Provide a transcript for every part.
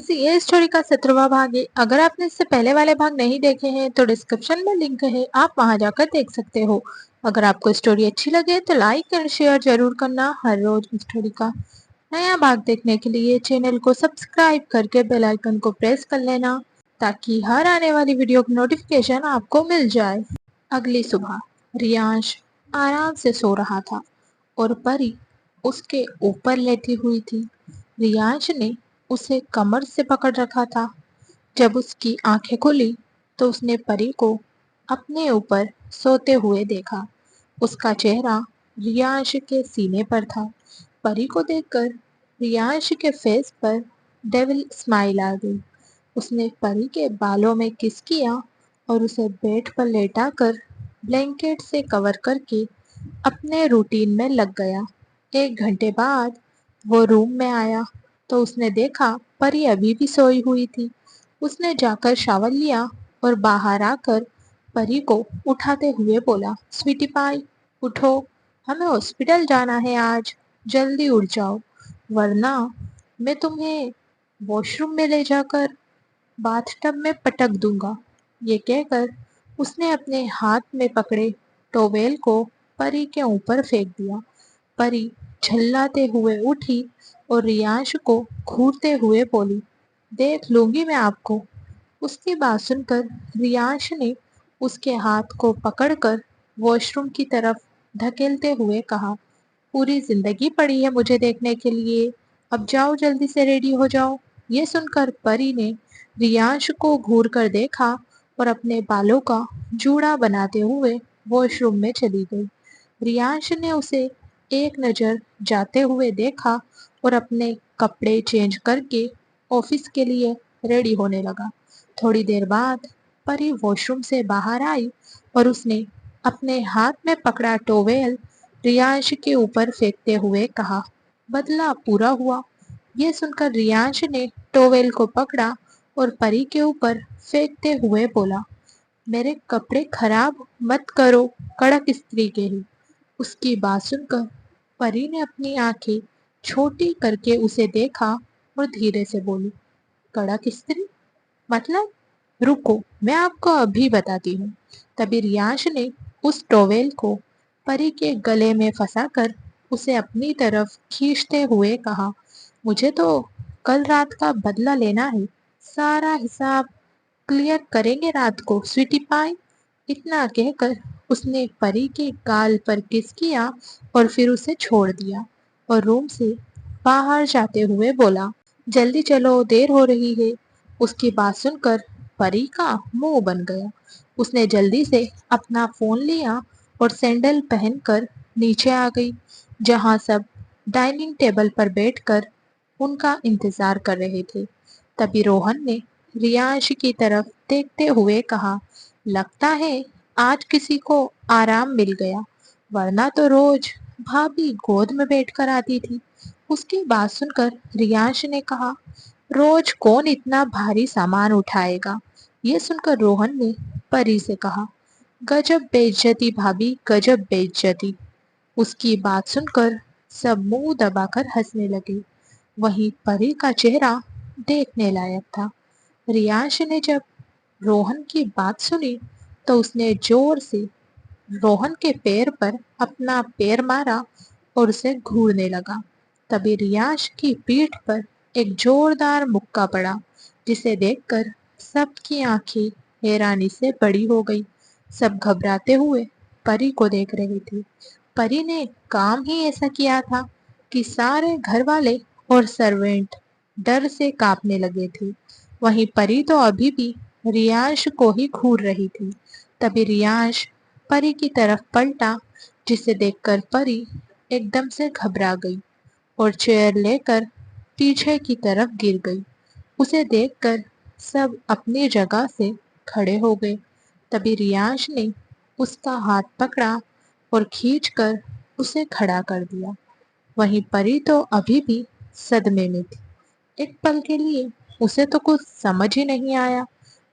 Friends, ये story का 17वां भाग है। अगर आपने इससे पहले वाले भाग नहीं देखे हैं तो डिस्क्रिप्शन में लिंक है, आप वहां जाकर देख सकते हो। अगर आपको स्टोरी अच्छी लगे तो लाइक एंड शेयर जरूर करना। हर रोज स्टोरी का नया भाग देखने के लिए चैनल को सब्सक्राइब करके बेल आइकन को प्रेस कर लेना, ताकि हर आने वाली वीडियो की नोटिफिकेशन आपको मिल जाए। अगली सुबह रियांश आराम से सो रहा था और परी उसके ऊपर लेटी हुई थी। रियांश ने उसे कमर से पकड़ रखा था। जब उसकी आंखें खुली तो उसने परी को अपने ऊपर सोते हुए देखा। उसका चेहरा रियांश के सीने पर था। परी को देखकर रियांश के फेस पर डेविल स्माइल आ गई। उसने परी के बालों में किस किया और उसे बेड पर लेटाकर ब्लैंकेट से कवर करके अपने रूटीन में लग गया। 1 घंटे बाद वो रूम में आया तो उसने देखा परी अभी भी सोई हुई थी। उसने जाकर शावर लिया और बाहर आकर परी को उठाते हुए बोला, स्वीटी पाई उठो, हमें हॉस्पिटल जाना है आज, जल्दी उठ जाओ, वरना मैं तुम्हें वॉशरूम में ले जाकर बाथटब में पटक दूंगा। ये कहकर उसने अपने हाथ में पकड़े टॉवेल को परी के ऊपर फेंक दिया। परी झल्लाते हुए उठी और रियांश को घूरते हुए बोली, देख लूंगी मैं आपको। उसकी बात सुनकर रियांश ने उसके हाथ को पकड़कर वॉशरूम की तरफ धकेलते हुए कहा, पूरी जिंदगी पड़ी है मुझे देखने के लिए, अब जाओ जल्दी से रेडी हो जाओ। ये सुनकर परी ने रियांश को घूर कर देखा और अपने बालों का जूड़ा बनाते हुए वॉशरूम में चली गई। रियांश ने उसे एक नज़र जाते हुए देखा और अपने कपड़े चेंज करके ऑफिस के लिए रेडी होने लगा। थोड़ी देर बाद परी वॉशरूम से बाहर आई और उसने अपने हाथ में पकड़ा टॉवेल रियांश के ऊपर फेंकते हुए कहा, बदला पूरा हुआ। ये सुनकर रियांश ने टॉवेल को पकड़ा और परी के ऊपर फेंकते हुए बोला, मेरे कपड़े खराब मत करो, कड़क स्त्री के ही। उसकी बात सुनकर परी ने अपनी आंखें छोटी करके उसे देखा और धीरे से बोली, कड़क स्त्री मतलब? रुको, मैं आपको अभी बताती हूँ। तभी रियांश ने उस टॉवेल को परी के गले में फंसाकर उसे अपनी तरफ खींचते हुए कहा, मुझे तो कल रात का बदला लेना है, सारा हिसाब क्लियर करेंगे रात को, स्वीटी पाई। इतना कहकर उसने परी के गाल पर किस किया और फिर उसे छोड़ दिया और रूम से बाहर जाते हुए बोला, जल्दी चलो, देर हो रही है। उसकी बात सुनकर परी का मुंह बन गया। उसने जल्दी से अपना फोन लिया और सैंडल पहनकर नीचे आ गई, जहां सब डाइनिंग टेबल पर बैठकर उनका इंतजार कर रहे थे। तभी रोहन ने रियांश की तरफ देखते हुए कहा, लगता है आज किसी को आराम मिल गया, वरना तो रोज भाभी गोद में बैठकर आती थी। उसकी बात सुनकर रियांश ने कहा, रोज कौन इतना भारी सामान उठाएगा। ये सुनकर रोहन ने परी से कहा, गजब बेइज्जती भाभी, गजब बेइज्जती। उसकी बात सुनकर सब मुंह दबाकर हंसने लगे। वहीं परी का चेहरा देखने लायक था। रियांश ने जब रोहन की बात सुनी तो उसने जोर से रोहन के पैर पर अपना पैर मारा और उसे घूरने लगा। तभी रियांश की पीठ पर एक जोरदार मुक्का पड़ा, जिसे देखकर सबकी आंखें हैरानी से बड़ी हो गई। सब घबराते हुए परी को देख रहे थे। परी ने काम ही ऐसा किया था कि सारे घर वाले और सर्वेंट डर से कांपने लगे थे। वहीं परी तो अभी भी रियांश को ही घूर रही थी। तभी रियांश परी की तरफ पलटा, जिसे देखकर परी एकदम से घबरा गई और चेयर लेकर पीछे की तरफ गिर गई। उसे देखकर सब अपनी जगह से खड़े हो गए। तभी रियांश ने उसका हाथ पकड़ा और खींचकर उसे खड़ा कर दिया। वहीं परी तो अभी भी सदमे में थी। एक पल के लिए उसे तो कुछ समझ ही नहीं आया।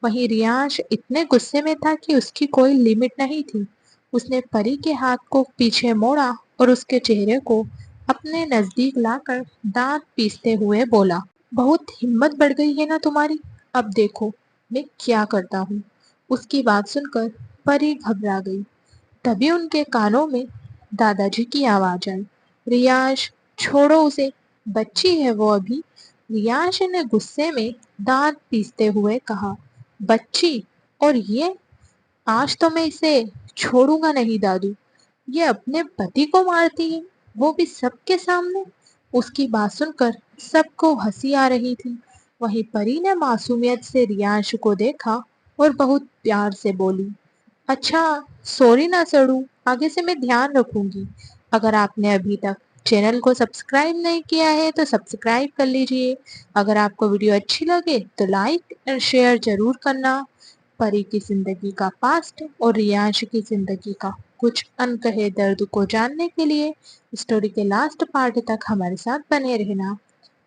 वहीं रियांश इतने गुस्से में था कि उसकी कोई लिमिट नहीं थी। उसने परी के हाथ को पीछे मोड़ा और उसके चेहरे को अपने नजदीक लाकर दांत पीसते हुए बोला, बहुत हिम्मत बढ़ गई है ना तुम्हारी, अब देखो मैं क्या करता हूँ। उसकी बात सुनकर परी घबरा गई। तभी उनके कानों में दादाजी की आवाज आई, रियाज छोड़ो उसे, बच्ची है वो अभी। रियाज ने गुस्से में दांत पीसते हुए कहा, बच्ची? और ये? आज तो मैं इसे छोड़ूंगा नहीं दादू। ये अपने पति को मारती है, वो भी सबके सामने। उसकी बात सुनकर सबको हंसी आ रही थी। वहीं परी ने मासूमियत से रियांश को देखा और बहुत प्यार से बोली, अच्छा, सॉरी ना सड़ू, आगे से मैं ध्यान रखूंगी। अगर आपने अभी तक चैनल को सब्सक्राइब नहीं किया है तो सब्सक्राइब कर लीजिए। अगर आपको वीडियो अच्छी लगे तो लाइक और शेयर जरूर करना। परी की जिंदगी का पास्ट और रियांश की जिंदगी का कुछ अनकहे दर्द को जानने के लिए स्टोरी के लास्ट पार्ट तक हमारे साथ बने रहना।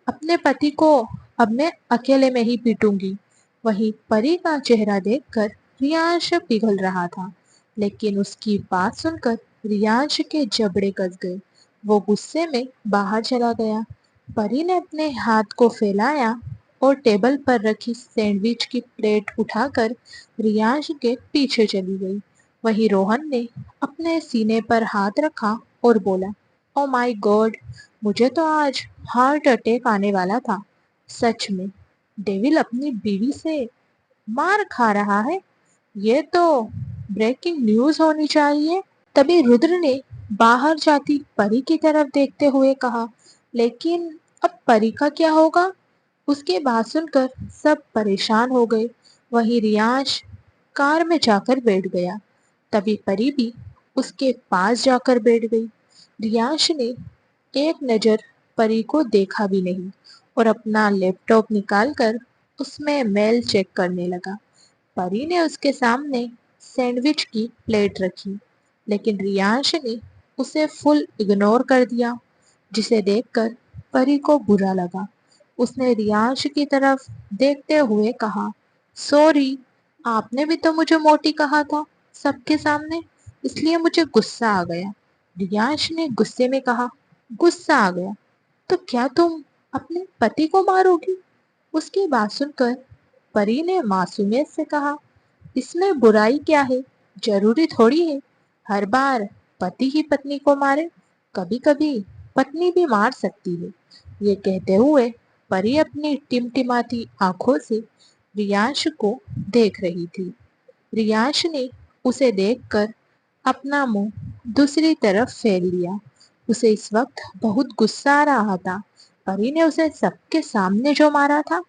अपने पति को अब मैं अकेले में ही पीटूंगी। वहीं परी का चेहरा देखकर रियांश पिघल रहा था, लेकिन उसकी बात सुनकर रियांश के जबड़े कस गए। वो गुस्से में बाहर चला गया। परी ने अपने हाथ को फैलाया और टेबल पर रखी सैंडविच की प्लेट उठाकर रियांश के पीछे चली गई। वहीं रोहन ने अपने सीने पर हाथ रखा और बोला, ओ माय गॉड, मुझे तो आज हार्ट अटैक आने वाला था। सच में डेविल अपनी बीवी से मार खा रहा है। ये तो ब्रेकिंग न्यूज होनी चाहिए। तभी रुद्र ने बाहर जाती परी की तरफ देखते हुए कहा, लेकिन अब परी का क्या होगा? उसकी बात सुनकर सब परेशान हो गए। वहीं रियांश कार में जाकर बैठ गया। तभी परी भी उसके पास जाकर बैठ गई। रियांश ने एक नजर परी को देखा भी नहीं और अपना लैपटॉप निकालकर उसमें मेल चेक करने लगा। परी ने उसके सामने सैंडविच की प्लेट रखी, लेकिन रियांश ने उसे फुल इग्नोर कर दिया, जिसे देखकर परी को बुरा लगा। उसने रियांश की तरफ देखते हुए कहा, सॉरी, आपने भी तो मुझे मोटी कहा था सबके सामने, इसलिए मुझे गुस्सा आ गया। रियांश ने गुस्से में कहा, गुस्सा आ गया? तो क्या तुम अपने पति को मारोगी? उसकी बात सुनकर परी ने मासूमियत से कहा, इसमें बुराई क्या है? जरूरी थोड़ी है हर बार पति ही पत्नी को मारे, कभी कभी पत्नी भी मार सकती है। ये कहते हुए परी अपनी टिमटिमाती आंखों से रियांश को देख रही थी। रियांश ने उसे देखकर अपना मुंह दूसरी तरफ फेर लिया। उसे इस वक्त बहुत गुस्सा आ रहा था। परी ने उसे सबके सामने जो मारा था,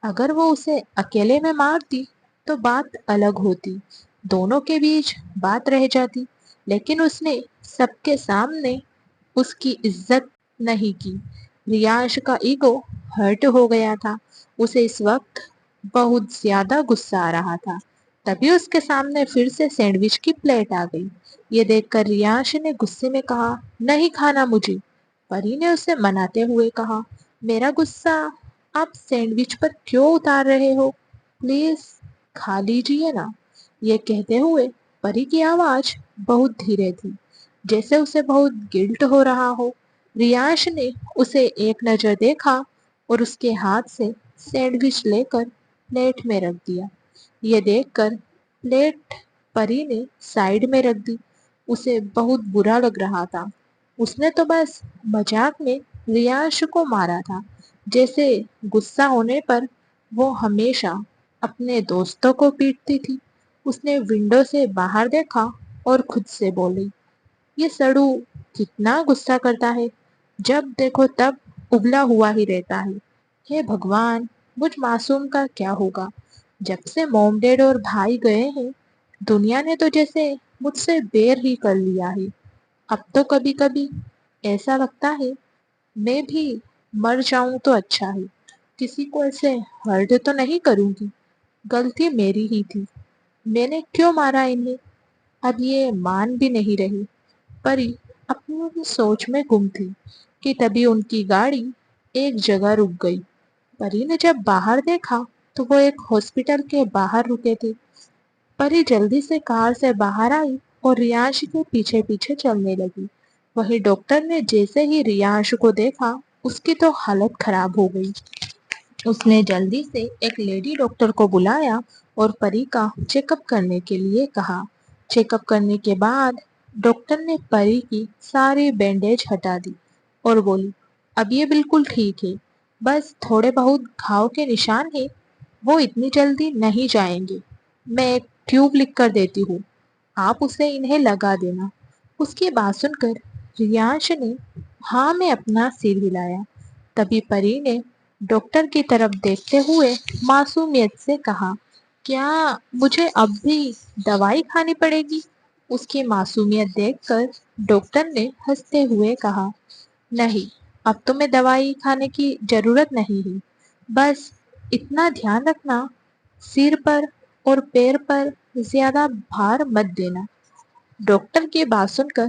अगर वो उसे अकेले में मारती तो बात अलग होती, दोनों के बीच बात रह जाती। लेकिन उसने सबके सामने उसकी इज्जत नहीं की। रियांश का ईगो हर्ट हो गया था। उसे इस वक्त बहुत ज्यादा गुस्सा आ रहा था। तभी उसके सामने फिर से सैंडविच की प्लेट आ गई। ये देखकर रियांश ने गुस्से में कहा, नहीं खाना मुझे। परी ने उसे मनाते हुए कहा, मेरा गुस्सा आप सैंडविच पर क्यों उतार रहे हो? प्लीज खा लीजिए ना। ये कहते हुए परी की आवाज बहुत धीरे थी, जैसे उसे बहुत गिल्ट हो रहा हो। रियांश ने उसे एक नजर देखा और उसके हाथ से सैंडविच लेकर प्लेट में रख दिया। ये देखकर प्लेट परी ने साइड में रख दी। उसे बहुत बुरा लग रहा था। उसने तो बस मजाक में रियांश को मारा था, जैसे गुस्सा होने पर वो हमेशा अपने दोस्तों को पीटती थी। उसने विंडो से बाहर देखा और खुद से बोली, ये सड़ू कितना गुस्सा करता है, जब देखो तब उबला हुआ ही रहता है। हे भगवान, मुझ मासूम का क्या होगा? जब से मॉम डैड और भाई गए हैं, दुनिया ने तो जैसे मुझसे बैर ही कर लिया है। अब तो कभी कभी ऐसा लगता है मैं भी मर जाऊं तो अच्छा है, किसी को ऐसे हर्ट तो नहीं करूंगी। गलती मेरी ही थी, मैंने क्यों मारा इन्हें? अब ये मान भी नहीं रही। परी अपनी ही सोच में गुम थी कि तभी उनकी गाड़ी एक जगह रुक गई। परी ने जब बाहर देखा तो वो एक हॉस्पिटल के बाहर रुके थे। परी जल्दी से कार से बाहर आई और रियांश के पीछे पीछे चलने लगी। वहीं डॉक्टर ने जैसे ही रियांश को देखा, उसकी तो हालत खराब हो गई। اس نے جلدی سے ایک لیڈی ڈاکٹر کو بلایا اور پری کا چیک اپ کرنے کے لیے کہا۔ چیک اپ کرنے کے بعد ڈاکٹر نے پری کی ساری بینڈیج ہٹا دی اور بولی، اب یہ بالکل ٹھیک ہے، بس تھوڑے بہت گھاؤ کے نشان ہیں، وہ اتنی جلدی نہیں جائیں گے۔ میں ایک ٹیوب لکھ کر دیتی ہوں، آپ اسے انہیں لگا دینا۔ اس کی بات سن کر ریانش نے ہاں میں اپنا سر ہلایا۔ تبھی پری نے ڈاکٹر کی طرف دیکھتے ہوئے معصومیت سے کہا، کیا مجھے اب بھی دوائی کھانی پڑے گی؟ اس کی معصومیت دیکھ کر ڈاکٹر نے ہنستے ہوئے کہا، نہیں، اب تمہیں دوائی کھانے کی ضرورت نہیں ہے، بس اتنا دھیان رکھنا سر پر اور پیر پر زیادہ بھار مت دینا۔ ڈاکٹر کی بات سن کر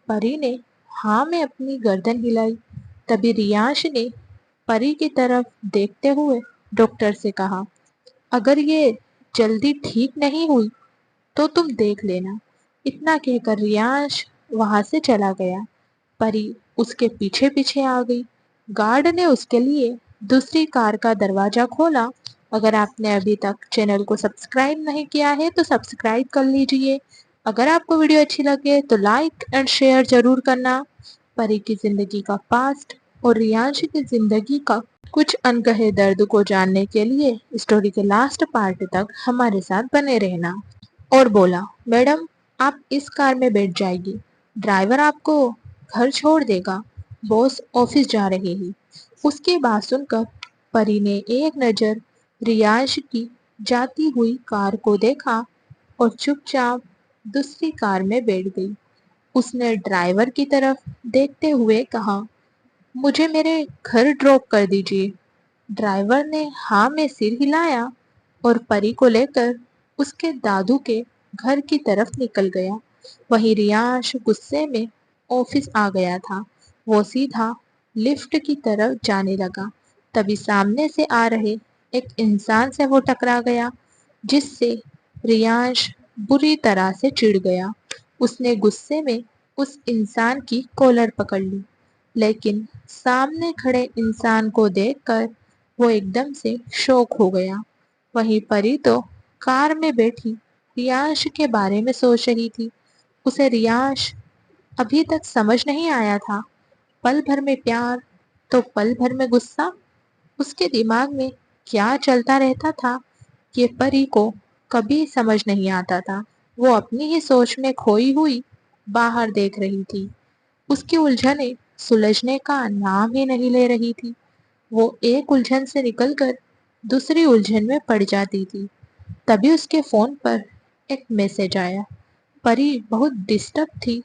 پری نے ہاں میں اپنی گردن ہلائی۔ تبھی ریانش نے پری کی طرف دیکھتے ہوئے ڈاکٹر سے کہا، اگر یہ جلدی ٹھیک نہیں ہوئی تو تم دیکھ لینا۔ اتنا کہہ کر ریانش وہاں سے چلا گیا۔ پری اس کے پیچھے پیچھے آ گئی۔ گارڈ نے اس کے لیے دوسری کار کا دروازہ کھولا۔ اگر آپ نے ابھی تک چینل کو سبسکرائب نہیں کیا ہے تو سبسکرائب کر لیجئے۔ اگر آپ کو ویڈیو اچھی لگے تو لائک اینڈ شیئر ضرور کرنا۔ پری کی زندگی کا پاسٹ اور ریانش کی زندگی کا کچھ انکہے درد کو جاننے کے لیے اسٹوری کے لاسٹ پارٹ تک ہمارے ساتھ بنے رہنا۔ اور بولا، میڈم آپ اس کار میں بیٹھ جائے گی، ڈرائیور آپ کو گھر چھوڑ دے گا، باس آفس جا رہے ہیں۔ اس کی بات سن کر پری نے ایک نظر ریانش کی جاتی ہوئی کار کو دیکھا اور چپ چاپ دوسری کار میں بیٹھ گئی۔ اس نے ڈرائیور کی طرف دیکھتے ہوئے کہا، مجھے میرے گھر ڈراپ کر دیجئے۔ ڈرائیور نے ہاں میں سر ہلایا اور پری کو لے کر اس کے دادو کے گھر کی طرف نکل گیا۔ وہیں ریانش غصے میں آفس آ گیا تھا۔ وہ سیدھا لفٹ کی طرف جانے لگا۔ تبھی سامنے سے آ رہے ایک انسان سے وہ ٹکرا گیا، جس سے ریانش بری طرح سے چڑ گیا۔ اس نے غصے میں اس انسان کی کالر پکڑ لی، لیکن سامنے کھڑے انسان کو دیکھ کر وہ ایک دم سے شوک ہو گیا۔ وہیں پری تو کار میں بیٹھی ریانش کے بارے میں سوچ رہی تھی۔ اسے ریانش ابھی تک سمجھ نہیں آیا تھا، پل بھر میں پیار تو پل بھر میں غصہ۔ اس کے دماغ میں کیا چلتا رہتا تھا یہ پری کو کبھی سمجھ نہیں آتا تھا۔ وہ اپنی ہی سوچ میں کھوئی ہوئی باہر دیکھ رہی تھی۔ اس کی الجھنیں سلجھنے کا نام ہی نہیں لے رہی تھی۔ وہ ایک الجھن سے نکل کر دوسری الجھن میں پڑ جاتی تھی۔ تبھی اس کے فون پر ایک میسج آیا۔ پری بہت ڈسٹرب تھی،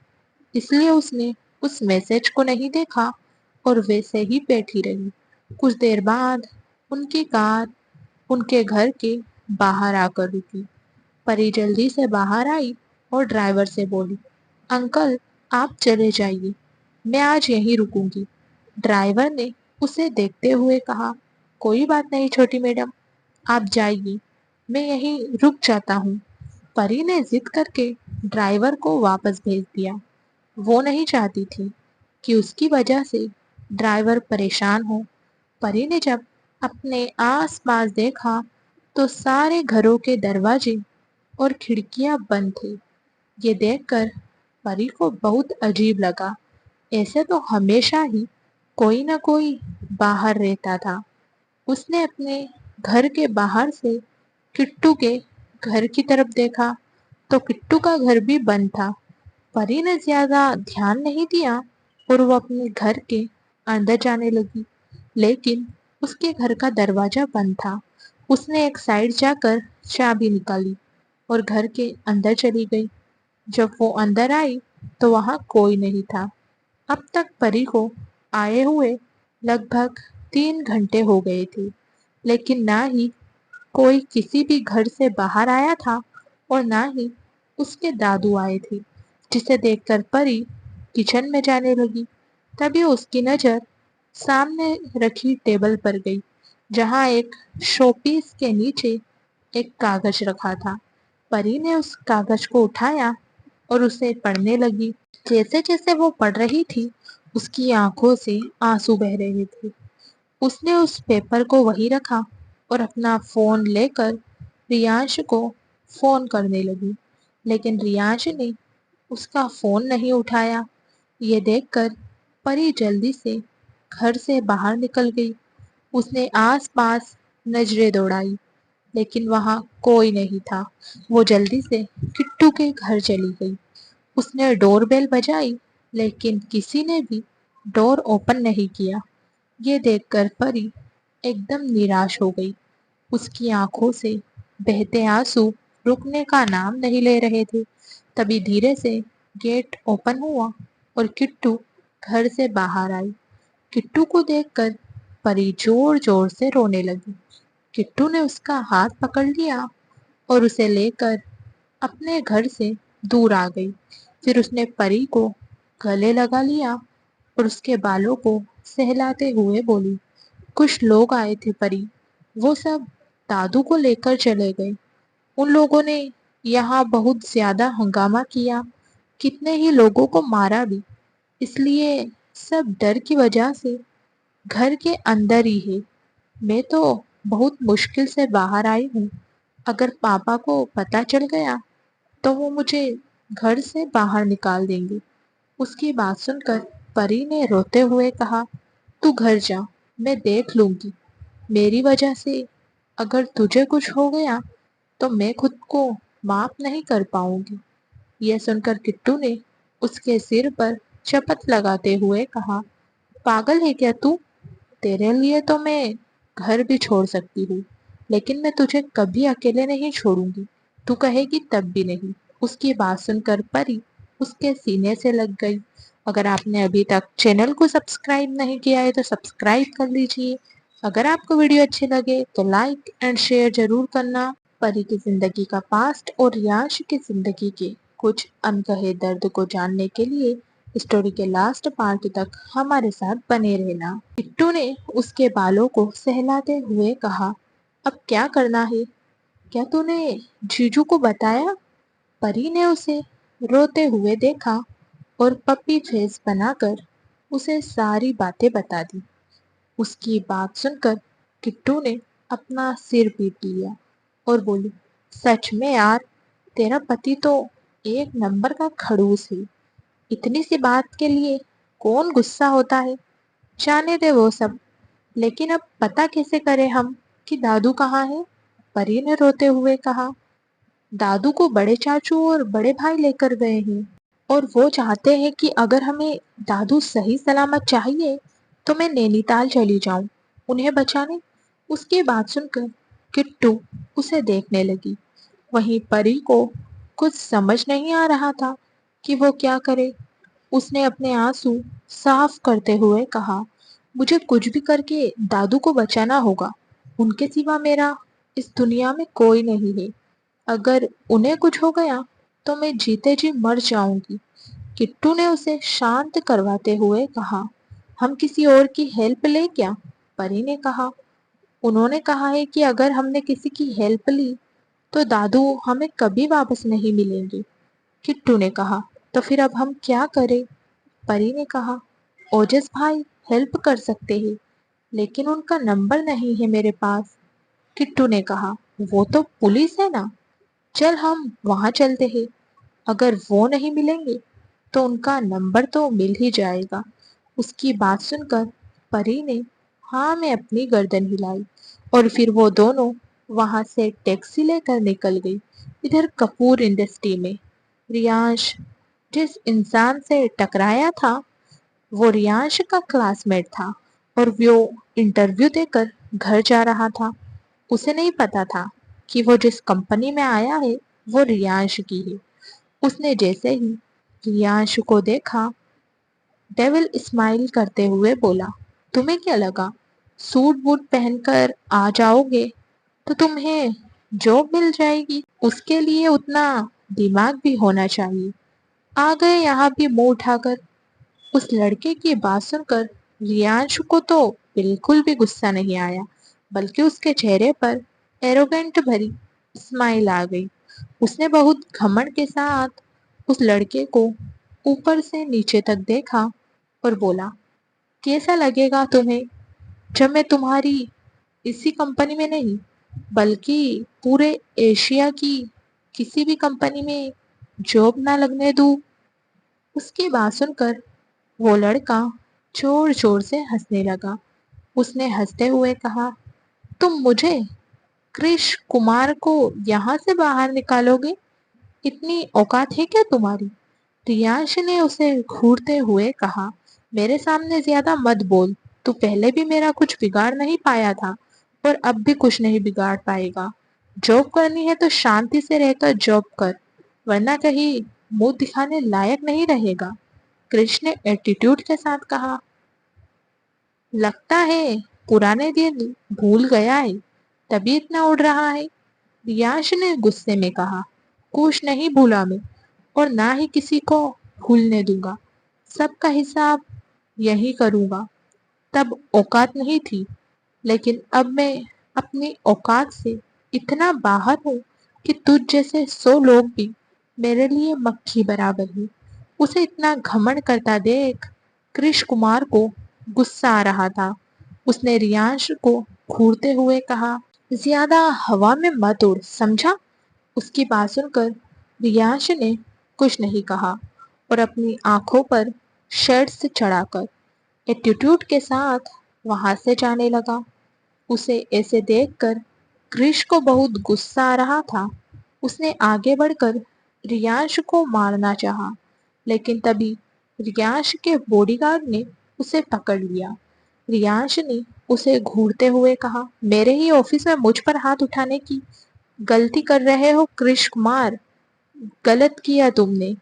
اس لیے اس نے اس میسج کو نہیں دیکھا اور ویسے ہی بیٹھی رہی۔ کچھ دیر بعد ان کی کار ان کے گھر کے باہر آ کر رکی۔ پری جلدی سے باہر آئی اور ڈرائیور سے بولی، انکل آپ چلے جائیے، میں آج یہیں رکوں گی۔ ڈرائیور نے اسے دیکھتے ہوئے کہا، کوئی بات نہیں چھوٹی میڈم، آپ جائیے، میں یہیں رک جاتا ہوں۔ پری نے ضد کر کے ڈرائیور کو واپس بھیج دیا۔ وہ نہیں چاہتی تھی کہ اس کی وجہ سے ڈرائیور پریشان ہو۔ پری نے جب اپنے آس پاس دیکھا تو سارے گھروں کے دروازے اور کھڑکیاں بند تھے۔ یہ دیکھ کر پری کو بہت عجیب لگا۔ ایسے تو ہمیشہ ہی کوئی نہ کوئی باہر رہتا تھا۔ اس نے اپنے گھر کے باہر سے کٹو کے گھر کی طرف دیکھا تو کٹو کا گھر بھی بند تھا۔ پری نے زیادہ دھیان نہیں دیا اور وہ اپنے گھر کے اندر جانے لگی، لیکن اس کے گھر کا دروازہ بند تھا۔ اس نے ایک سائڈ جا کر چابی نکالی اور گھر کے اندر چلی گئی۔ جب وہ اندر آئی تو وہاں کوئی نہیں تھا۔ اب تک پری کو آئے ہوئے لگ بھگ 3 گھنٹے ہو گئے تھے، لیکن نہ ہی کوئی کسی بھی گھر سے باہر آیا تھا اور نہ ہی اس کے دادو آئے تھے، جسے دیکھ کر پری کچن میں جانے لگی۔ تبھی اس کی نظر سامنے رکھی ٹیبل پر گئی، جہاں ایک شو پیس کے نیچے ایک کاغذ رکھا تھا۔ پری نے اس کاغذ کو اٹھایا اور اسے پڑھنے لگی۔ جیسے جیسے وہ پڑھ رہی تھی اس کی آنکھوں سے آنسو بہہ رہے تھے۔ उसने उस पेपर को वहीं रखा और अपना फोन लेकर रियांश को फोन करने लगी, लेकिन रियांश ने उसका फोन नहीं उठाया। ये देखकर परी जल्दी से घर से बाहर निकल गई। उसने आस-पास नजरें दौड़ाई, लेकिन वहां कोई नहीं था। वो जल्दी से किट्टू के घर चली गई। उसने डोरबेल बजाई, लेकिन किसी ने भी डोर ओपन नहीं किया। ये देखकर परी एकदम निराश हो गई। उसकी आंखों से बहते आंसू रुकने का नाम नहीं ले रहे थे। तभी धीरे से गेट ओपन हुआ और किट्टू घर से बाहर आई। किट्टू को देखकर परी जोर जोर से रोने लगी। किट्टू ने उसका हाथ पकड़ लिया और उसे लेकर अपने घर से दूर आ गई। फिर उसने परी को गले लगा लिया और उसके बालों को सहलाते हुए बोली, कुछ लोग आए थे परी, वो सब दादू को लेकर चले गए। उन लोगों ने यहाँ बहुत ज्यादा हंगामा किया, कितने ही लोगों को मारा भी। इसलिए सब डर की वजह से घर के अंदर ही है। मैं तो बहुत मुश्किल से बाहर आई हूँ। अगर पापा को पता चल गया तो वो मुझे घर से बाहर निकाल देंगे। उसकी बात सुनकर परी ने रोते हुए कहा, तू घर जा, मैं देख लूंगी। मेरी वजह से अगर तुझे कुछ हो गया तो मैं खुद को माफ नहीं कर पाऊंगी। यह सुनकर किट्टू ने उसके सिर पर चपत लगाते हुए कहा, पागल है क्या तू? तेरे लिए तो मैं घर भी छोड़ सकती हूँ, लेकिन मैं तुझे कभी अकेले नहीं छोड़ूंगी। तू कहेगी तब भी नहीं। उसकी बात सुनकर परी उसके सीने से लग गई। अगर आपने अभी तक चैनल को सब्सक्राइब नहीं किया है तो सब्सक्राइब कर लीजिए। अगर आपको वीडियो अच्छी लगे तो लाइक एंड शेयर जरूर करना। परी की जिंदगी का पास्ट और रियांश की जिंदगी के कुछ अनकहे दर्द को जानने के लिए स्टोरी के लास्ट पार्ट तक हमारे साथ बने रहना। किट्टू ने उसके बालों को सहलाते हुए कहा, अब क्या करना है? क्या तूने जीजू को बताया? परी ने उसे रोते हुए देखा और पप्पी फेस बनाकर उसे सारी बातें बता दी। उसकी बात सुनकर किट्टू ने अपना सिर पीट लिया और बोली, सच में यार, तेरा पति तो एक नंबर का खड़ूस है। इतनी सी बात के लिए कौन गुस्सा होता है? जाने दे वो सब। लेकिन अब पता कैसे करें हम कि दादू कहाँ है? परी ने रोते हुए कहा, दादू को बड़े चाचू और बड़े भाई लेकर गए हैं और वो चाहते हैं कि अगर हमें दादू सही सलामत चाहिए तो मैं नैनीताल चली जाऊं उन्हें बचाने। उसकी बात सुनकर किट्टू उसे देखने लगी। वहीं परी को कुछ समझ नहीं आ रहा था कि वो क्या करे। उसने अपने आंसू साफ करते हुए कहा, मुझे कुछ भी करके दादू को बचाना होगा। उनके सिवा मेरा इस दुनिया में कोई नहीं है। अगर उन्हें कुछ हो गया तो मैं जीते जी मर जाऊंगी। किट्टू ने उसे शांत करवाते हुए कहा, हम किसी और की हेल्प ले क्या? परी ने कहा, उन्होंने कहा है कि अगर हमने किसी की हेल्प ली तो दादू हमें कभी वापस नहीं मिलेंगे। किट्टू ने कहा, तो फिर अब हम क्या करें? परी ने कहा, ओजस भाई हेल्प कर सकते हैं, लेकिन उनका नंबर नहीं है मेरे पास। किट्टू ने कहा, वो तो पुलिस है ना, चल हम वहां चलते हैं। अगर वो नहीं मिलेंगे तो उनका नंबर तो मिल ही जाएगा। उसकी बात सुनकर परी ने हाँ में अपनी गर्दन हिलाई और फिर वो दोनों वहां से टैक्सी लेकर निकल गई। इधर कपूर इंडस्ट्री में रियांश जिस इंसान से टकराया था वो रियांश का क्लासमेट था और वो इंटरव्यू देकर घर जा रहा था। उसे नहीं पता था कि वो जिस कंपनी में आया है वो रियांश की है। उसने जैसे ही रियांश को देखा, डेविल स्माइल करते हुए बोला, तुम्हें क्या लगा सूट बूट पहनकर आ जाओगे तो तुम्हें जॉब मिल जाएगी? उसके लिए उतना दिमाग भी होना चाहिए। आ गए यहाँ भी मुंह उठाकर। उस लड़के की बात सुनकर रियांश को तो बिल्कुल भी गुस्सा नहीं आया, बल्कि उसके चेहरे पर एरोगेंट भरी स्माइल आ गई। उसने बहुत घमंड के साथ उस लड़के को ऊपर से नीचे तक देखा और बोला, कैसा लगेगा तुम्हें? जब मैं तुम्हारी इसी कंपनी में नहीं बल्कि पूरे एशिया की किसी भी कंपनी में जॉब ना लगने दूं। उसकी बात सुनकर वो लड़का जोर जोर से हंसने लगा। उसने हंसते हुए कहा, तुम मुझे कृष कुमार को यहाँ से बाहर निकालोगे? इतनी औकात है क्या तुम्हारी? रियांश ने उसे घूरते हुए कहा, मेरे सामने ज्यादा मत बोल। तू पहले भी मेरा कुछ बिगाड़ नहीं पाया था और अब भी कुछ नहीं बिगाड़ पाएगा। जॉब करनी है तो शांति से रहकर जॉब कर, वरना कहीं मुंह दिखाने लायक नहीं रहेगा। कृष ने एटीट्यूड के साथ कहा, लगता है पुराने दिन भूल गया है, तभी इतना उड़ रहा है। रियांश ने गुस्से में कहा, कुछ नहीं भूला मैं, और ना ही किसी को भूलने दूंगा। सबका हिसाब यही करूंगा। तब औकात नहीं थी, लेकिन अब मैं अपनी औकात से इतना बाहर हूँ कि तुझ जैसे 100 लोग भी मेरे लिए मक्खी बराबर ही। उसे इतना घमंड करता देख कृष कुमार को गुस्सा आ रहा था। उसने रियांश को घूरते हुए कहा, ज्यादा हवा में मत उड़, समझा? उसकी बात सुनकर रियांश ने कुछ नहीं कहा और अपनी आंखों पर शर्ट से चढ़ाकर एटीट्यूड के साथ वहां से जाने लगा। उसे ऐसे देखकर कृष को बहुत गुस्सा आ रहा था। उसने आगे बढ़कर रियांश को मारना चाहा, लेकिन तभी रियांश के बॉडीगार्ड ने उसे पकड़ लिया। रियांश ने उसे घूरते हुए कहा, मेरे ही ऑफिस में मुझ पर हाथ उठाने की गलती कर रहे हो कृष कुमार, गलत किया तुमने।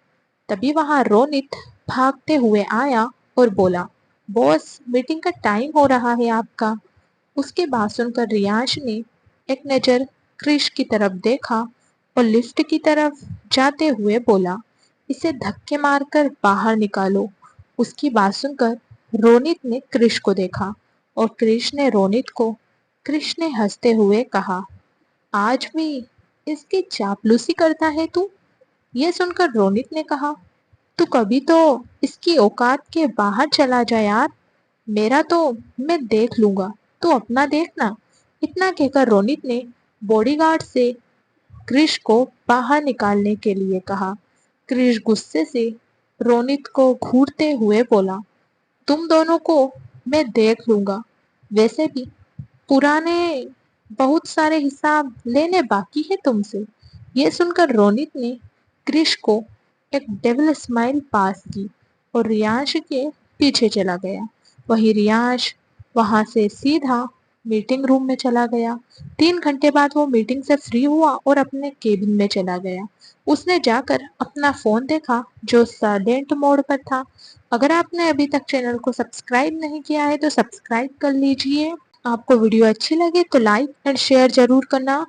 तभी वहां रोनित भागते हुए आया और बोला, बॉस मीटिंग का टाइम हो रहा है आपका। उसकी बात सुनकर रियांश ने एक नजर कृष की तरफ देखा और लिफ्ट की तरफ जाते हुए बोला, इसे धक्के मारकर बाहर निकालो। उसकी बात सुनकर रोनित ने कृष को देखा और कृष ने रोनित को। कृष ने हंसते हुए कहा, आज भी इसकी चापलूसी करता है तू? यह सुनकर रोनित ने कहा, तू कभी तो इसकी औकात के बाहर चला जा यार। मेरा तो मैं देख लूंगा, तू अपना देखना। इतना कहकर रोनित ने बॉडीगार्ड से कृष को बाहर निकालने के लिए कहा। कृष गुस्से से रोनित को घूरते हुए बोला, तुम दोनों को मैं देख लूंगा। वैसे भी पुराने बहुत सारे हिसाब लेने बाकी है तुमसे। ये सुनकर रोनित ने कृष को एक डेविल स्माइल पास की और रियांश के पीछे चला गया। वही रियांश वहां से सीधा मीटिंग रूम में चला गया। 3 घंटे बाद वो मीटिंग से फ्री हुआ और अपने केबिन में चला गया। उसने जाकर अपना फोन देखा जो साइलेंट मोड पर था। अगर आपने अभी तक चैनल को सब्सक्राइब नहीं किया है तो सब्सक्राइब कर लीजिए। आपको वीडियो अच्छी लगे तो लाइक एंड शेयर जरूर करना।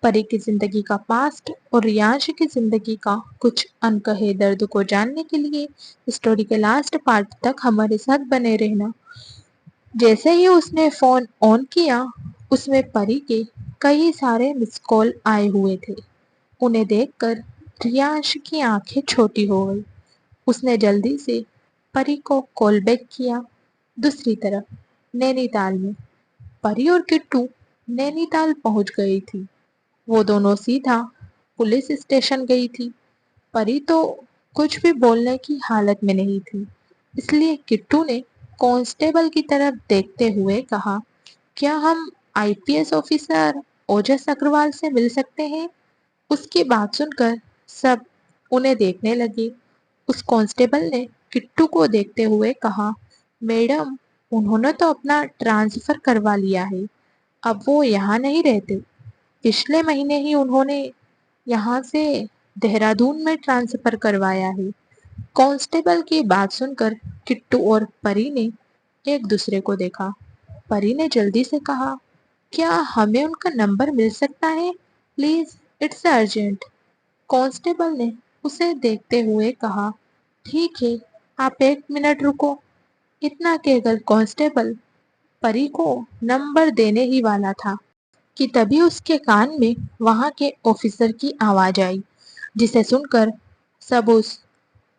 परी की जिंदगी का पास्ट और रियांश की जिंदगी का कुछ अनकहे दर्द को जानने के लिए स्टोरी के लास्ट पार्ट तक हमारे साथ बने रहना। जैसे ही उसने फोन ऑन किया, उसमें परी के कई सारे मिस कॉल आए हुए थे। उन्हें देखकर रियांश की आंखें छोटी हो गई। उसने जल्दी से परी को कॉल बैक किया। दूसरी तरफ नैनीताल में परी और किट्टू नैनीताल पहुंच गई थी। वो दोनों सीधा पुलिस स्टेशन गई थी। परी तो कुछ भी बोलने की हालत में नहीं थी, इसलिए किट्टू ने कांस्टेबल की तरफ देखते हुए कहा, क्या हम आईपीएस ऑफिसर ओजस अग्रवाल से मिल सकते हैं? उसकी बात सुनकर सब उन्हें देखने लगे। उस कांस्टेबल ने किट्टू को देखते हुए कहा, मैडम उन्होंने तो अपना ट्रांसफर करवा लिया है, अब वो यहाँ नहीं रहते। पिछले महीने ही उन्होंने यहाँ से देहरादून में ट्रांसफर करवाया है। कांस्टेबल की बात सुनकर किट्टू और परी ने एक दूसरे को देखा। परी ने जल्दी से कहा, क्या हमें उनका नंबर मिल सकता है? Please, it's urgent. कांस्टेबल ने उसे देखते हुए कहा, ठीक है, आप 1 मिनट रुको। इतना कहकर कांस्टेबल परी को नंबर देने ही वाला था कि तभी उसके कान में वहां के ऑफिसर की आवाज आई, जिसे सुनकर सब उस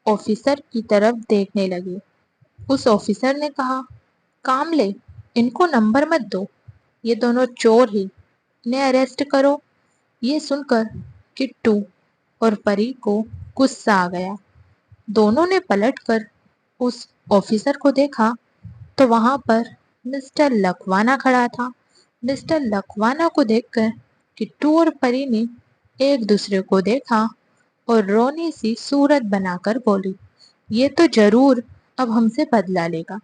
ऑफिसर की तरफ देखने लगे। उस ऑफिसर ने कहा, कामले, ان کو नंबर मत दो, ये दोनों चोर हैं, इन्हें अरेस्ट करो। ये सुनकर किट्टू और परी को गुस्सा आ गया। दोनों ने पलटकर उस ऑफिसर को देखा तो वहां पर मिस्टर लखवाना खड़ा था। मिस्टर लखवाना को देखकर किट्टू और परी ने एक दूसरे को देखा और रोनी सी सूरत बनाकर बोली, ये तो जरूर अब हमसे बदला लेगा।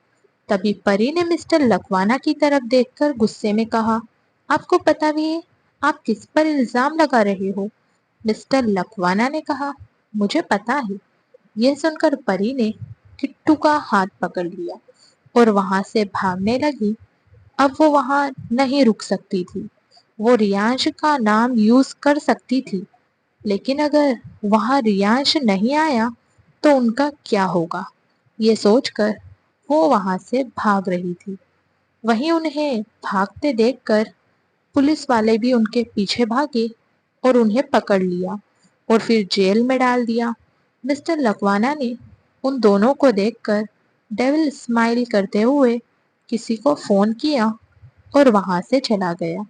तभी परी ने मिस्टर लखवाना की तरफ देखकर गुस्से में कहा, आपको पता भी है आप किस पर इल्जाम लगा रहे हो? मिस्टर लखवाना ने कहा, मुझे पता है। यह सुनकर परी ने किट्टू का हाथ पकड़ लिया और वहां से भागने लगी। अब वो वहां नहीं रुक सकती थी। वो रियांश का नाम यूज कर सकती थी, लेकिन अगर वहां रियांश नहीं आया तो उनका क्या होगा, ये सोचकर वो वहां से भाग रही थी। वहीं उन्हें भागते देखकर पुलिस वाले भी उनके पीछे भागे और उन्हें पकड़ लिया और फिर जेल में डाल दिया। मिस्टर लकवाना ने उन दोनों को देखकर डेविल स्माइल करते हुए किसी को फोन किया और वहां से चला गया।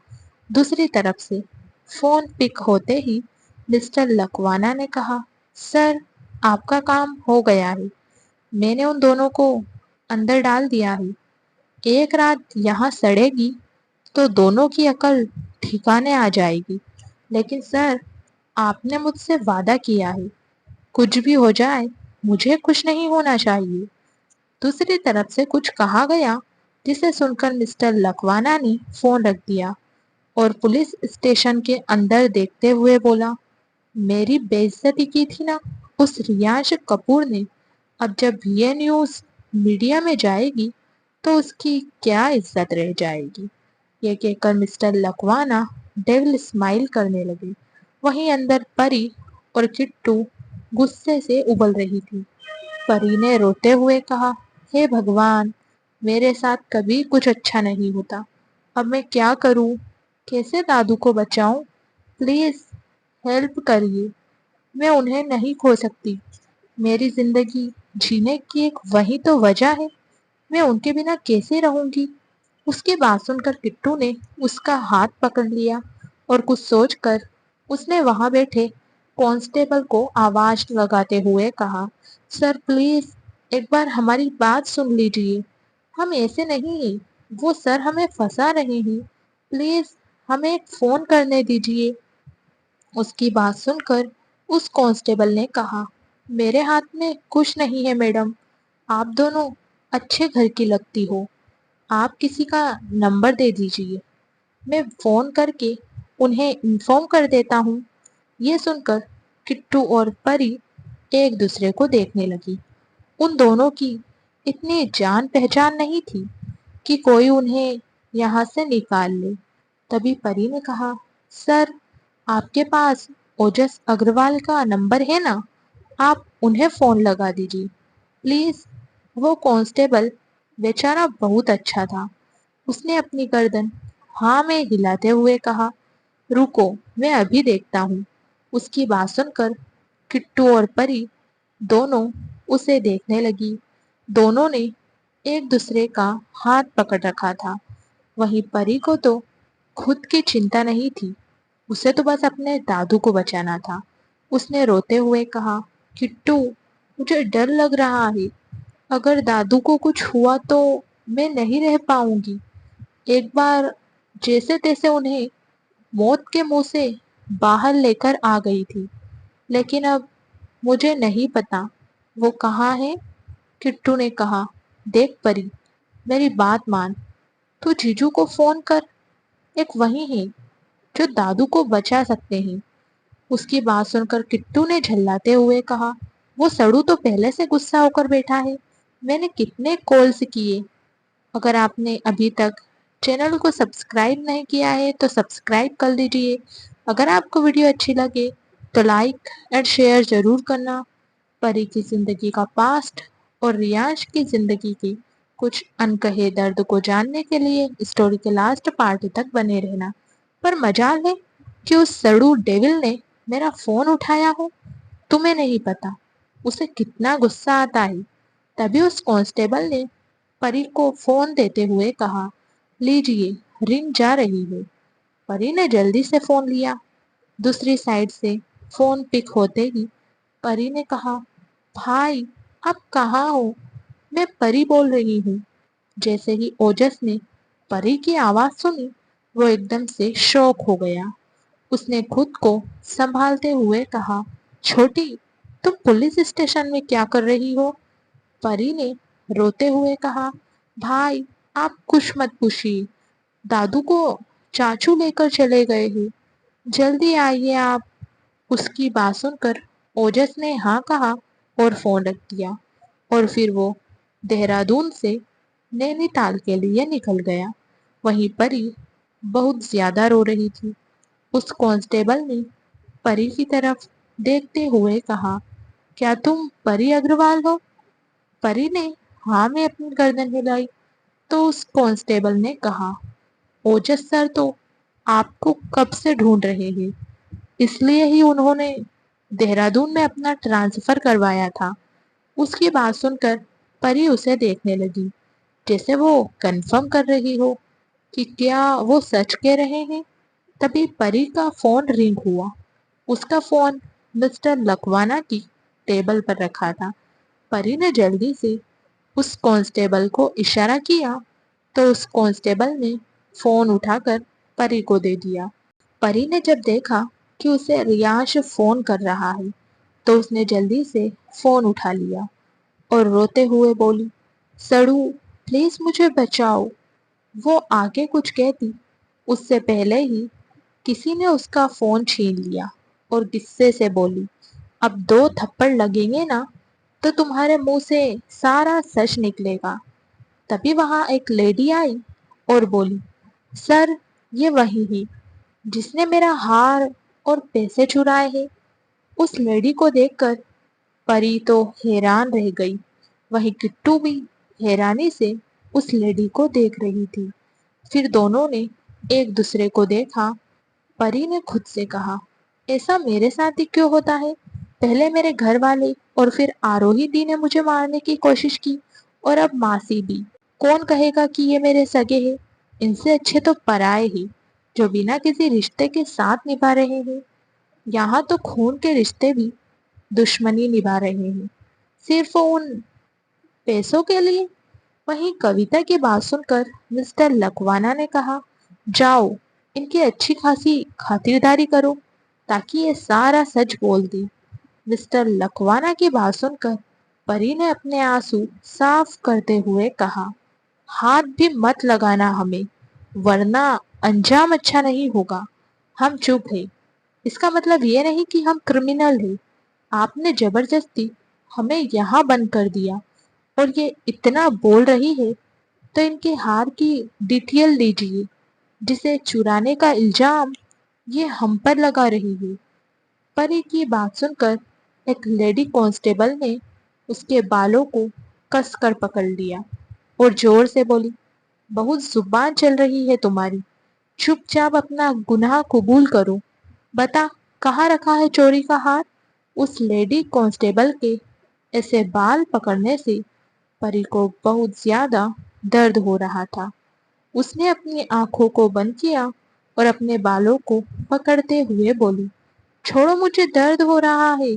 दूसरी तरफ से फोन पिक होते ही मिस्टर लकवाना ने कहा, सर आपका काम हो गया है। मैंने उन दोनों को अंदर डाल दिया है। एक रात यहाँ सड़ेगी तो दोनों की अकल ठिकाने आ जाएगी। लेकिन सर आपने मुझसे वादा किया है, कुछ भी हो जाए मुझे कुछ नहीं होना चाहिए। दूसरी तरफ से कुछ कहा गया जिसे सुनकर मिस्टर लखवाना ने फोन रख दिया और पुलिस स्टेशन के अंदर देखते हुए बोला, मेरी बेइज्जती की थी ना उस रियांश कपूर ने, अब जब ये न्यूज़ मीडिया में जाएगी तो उसकी क्या इज्जत रह जाएगी। ये कहकर मिस्टर लकवाना डेविल स्माइल करने लगे। वहीं अंदर परी और किट्टू गुस्से से उबल रही थी। परी ने रोते हुए कहा, हे भगवान, मेरे साथ कभी कुछ अच्छा नहीं होता। अब मैं क्या करूं? कैसे दादू को बचाऊं? प्लीज हेल्प करिए। मैं उन्हें नहीं खो सकती। मेरी जिंदगी जीने की एक वही तो वजह है। मैं उनके बिना कैसे रहूंगी? उसकी बात सुनकर किट्टू ने उसका हाथ पकड़ लिया और कुछ सोचकर उसने वहां बैठे कांस्टेबल को आवाज लगाते हुए कहा, सर प्लीज एक बार हमारी बात सुन लीजिए। हम ऐसे नहीं हैं। वो सर हमें फंसा रहे हैं। प्लीज हमें एक फोन करने दीजिए। उसकी बात सुनकर उस कांस्टेबल ने कहा, मेरे हाथ में कुछ नहीं है मैडम। आप दोनों अच्छे घर की लगती हो। आप किसी का नंबर दे दीजिए, मैं फोन करके उन्हें इन्फॉर्म कर देता हूँ। ये सुनकर किट्टू और परी एक दूसरे को देखने लगी। उन दोनों की इतनी जान पहचान नहीं थी कि कोई उन्हें यहाँ से निकाल ले। तभी परी ने कहा, सर आपके पास ओजस अग्रवाल का नंबर है ना? आप उन्हें फोन लगा दीजिए प्लीज। वो कांस्टेबल बेचारा बहुत अच्छा था। उसने अपनी गर्दन हाँ में हिलाते हुए कहा, रुको मैं अभी देखता हूँ। उसकी बात सुनकर किट्टू और परी दोनों उसे देखने लगी। दोनों ने एक दूसरे का हाथ पकड़ रखा था। वहीं परी को तो खुद की चिंता नहीं थी, उसे तो बस अपने दादू को बचाना था। उसने रोते हुए कहा, किट्टू मुझे डर लग रहा है। अगर दादू को कुछ हुआ तो मैं नहीं रह पाऊंगी। एक बार जैसे तैसे उन्हें मौत के मुंह से बाहर लेकर आ गई थी, लेकिन अब मुझे नहीं पता वो कहाँ है। किट्टू ने कहा, देख परी, मेरी बात मान। तू जीजू को फोन कर, एक वही है जो दादू को बचा सकते हैं। उसकी बात सुनकर किट्टू ने झल्लाते हुए कहा, वो सड़ू तो पहले से गुस्सा होकर बैठा है। मैंने कितने कॉल्स किए। अगर आपने अभी तक चैनल को सब्सक्राइब नहीं किया है तो सब्सक्राइब कर लीजिए। अगर आपको वीडियो अच्छी लगे तो लाइक एंड शेयर जरूर करना। परी की जिंदगी का पास्ट और रियांश की जिंदगी के कुछ अनकहे दर्द को जानने के लिए स्टोरी के लास्ट पार्ट तक बने रहना। पर मजाल है कि उस सड़ू डेविल ने मेरा फोन उठाया हो। तुम्हें नहीं पता उसे कितना गुस्सा आता है। तभी उस कांस्टेबल ने परी को फोन देते हुए कहा, लीजिए, रिंग जा रही है। परी ने जल्दी से फोन लिया। दूसरी साइड से फोन पिक होते ही परी ने कहा, भाई, आप कहाँ हो? मैं परी बोल रही हूँ। जैसे ही ओजस ने परी की आवाज सुनी, वो एकदम से शॉक हो गया। उसने खुद को संभालते हुए कहा, छोटी, तुम पुलिस स्टेशन में क्या कर रही हो? परी ने रोते हुए कहा, भाई, आप कुछ मत पूछिए। दादू को चाचू लेकर चले गए हैं। जल्दी आइए आप। उसकी बात सुनकर ओजस ने हाँ कहा और फोन रख दिया, और फिर वो देहरादून से नैनीताल के लिए निकल गया। वहीं परी बहुत ज्यादा रो रही थी। उस कांस्टेबल ने परी की तरफ देखते हुए कहा, क्या तुम परी अग्रवाल हो? परी ने हाँ में अपनी गर्दन हिलाई। तो उस कांस्टेबल ने कहा, ओजस सर तो आपको कब से ढूंढ रहे हैं, इसलिए ही उन्होंने देहरादून में अपना ट्रांसफर करवाया था। उसकी बात सुनकर परी उसे देखने लगी, जैसे वो कंफर्म कर रही हो कि क्या वो सच कह रहे हैं। तभी परी का फोन रिंग हुआ। उसका फोन मिस्टर लकवाना की टेबल पर रखा था। परी ने जल्दी से उस कांस्टेबल को इशारा किया, तो उस कांस्टेबल ने फोन उठाकर परी को दे दिया। परी ने जब देखा कि उसे रियाश फोन कर रहा है, तो उसने जल्दी से फोन उठा लिया और रोते हुए बोली, सड़ू, प्लीज मुझे बचाओ। वो आगे कुछ कहती, उससे पहले ही किसी ने उसका फोन छीन लिया और गुस्से से बोली, अब 2 थप्पड़ लगेंगे ना, तो तुम्हारे मुंह से सारा सच निकलेगा। तभी वहां एक लेडी आई और बोली, सर, ये वही है जिसने मेरा हार और पैसे चुराए हैं। उस लेडी को देखकर परी तो हैरान रह गई। वहीं किट्टू भी हैरानी से उस लेडी को देख रही थी। फिर दोनों ने एक दूसरे को देखा। परी ने खुद से कहा, ऐसा मेरे साथ ही क्यों होता है? पहले मेरे घर वाले और फिर आरोही दी ने मुझे मारने की कोशिश की, और अब मासी भी। कौन कहेगा कि ये मेरे सगे हैं? इनसे अच्छे तो पराए ही, जो बिना किसी रिश्ते के साथ निभा रहे हैं। यहाँ तो खून के रिश्ते भी दुश्मनी निभा रहे हैं, सिर्फ उन पैसों के लिए। वहीं कविता की बात सुनकर मिस्टर लकवाना ने कहा, जाओ, इनकी अच्छी खासी खातिरदारी करो ताकि ये सारा सच बोल दे। मिस्टर लकवाना की बात सुनकर परी ने अपने आंसू साफ करते हुए कहा, हाथ भी मत लगाना हमें, वरना अंजाम अच्छा नहीं होगा। हम चुप है, इसका मतलब ये नहीं कि हम क्रिमिनल हैं। आपने जबरदस्ती हमें यहाँ बंद कर दिया, और ये इतना बोल रही है, तो इनके हार की डिटेल दीजिए, जिसे चुराने का इल्जाम ये हम पर लगा रही है। परी की बात सुनकर एक लेडी कांस्टेबल ने उसके बालों को कसकर पकड़ लिया और जोर से बोली, बहुत जुबान चल रही है तुम्हारी। चुपचाप अपना गुनाह कबूल करो। बता, कहाँ रखा है चोरी का हार? उस लेडी कांस्टेबल के ऐसे बाल पकड़ने से परी को बहुत ज्यादा दर्द हो रहा था। उसने अपनी आंखों को बंद किया और अपने बालों को पकड़ते हुए बोली, छोड़ो, मुझे दर्द हो रहा है।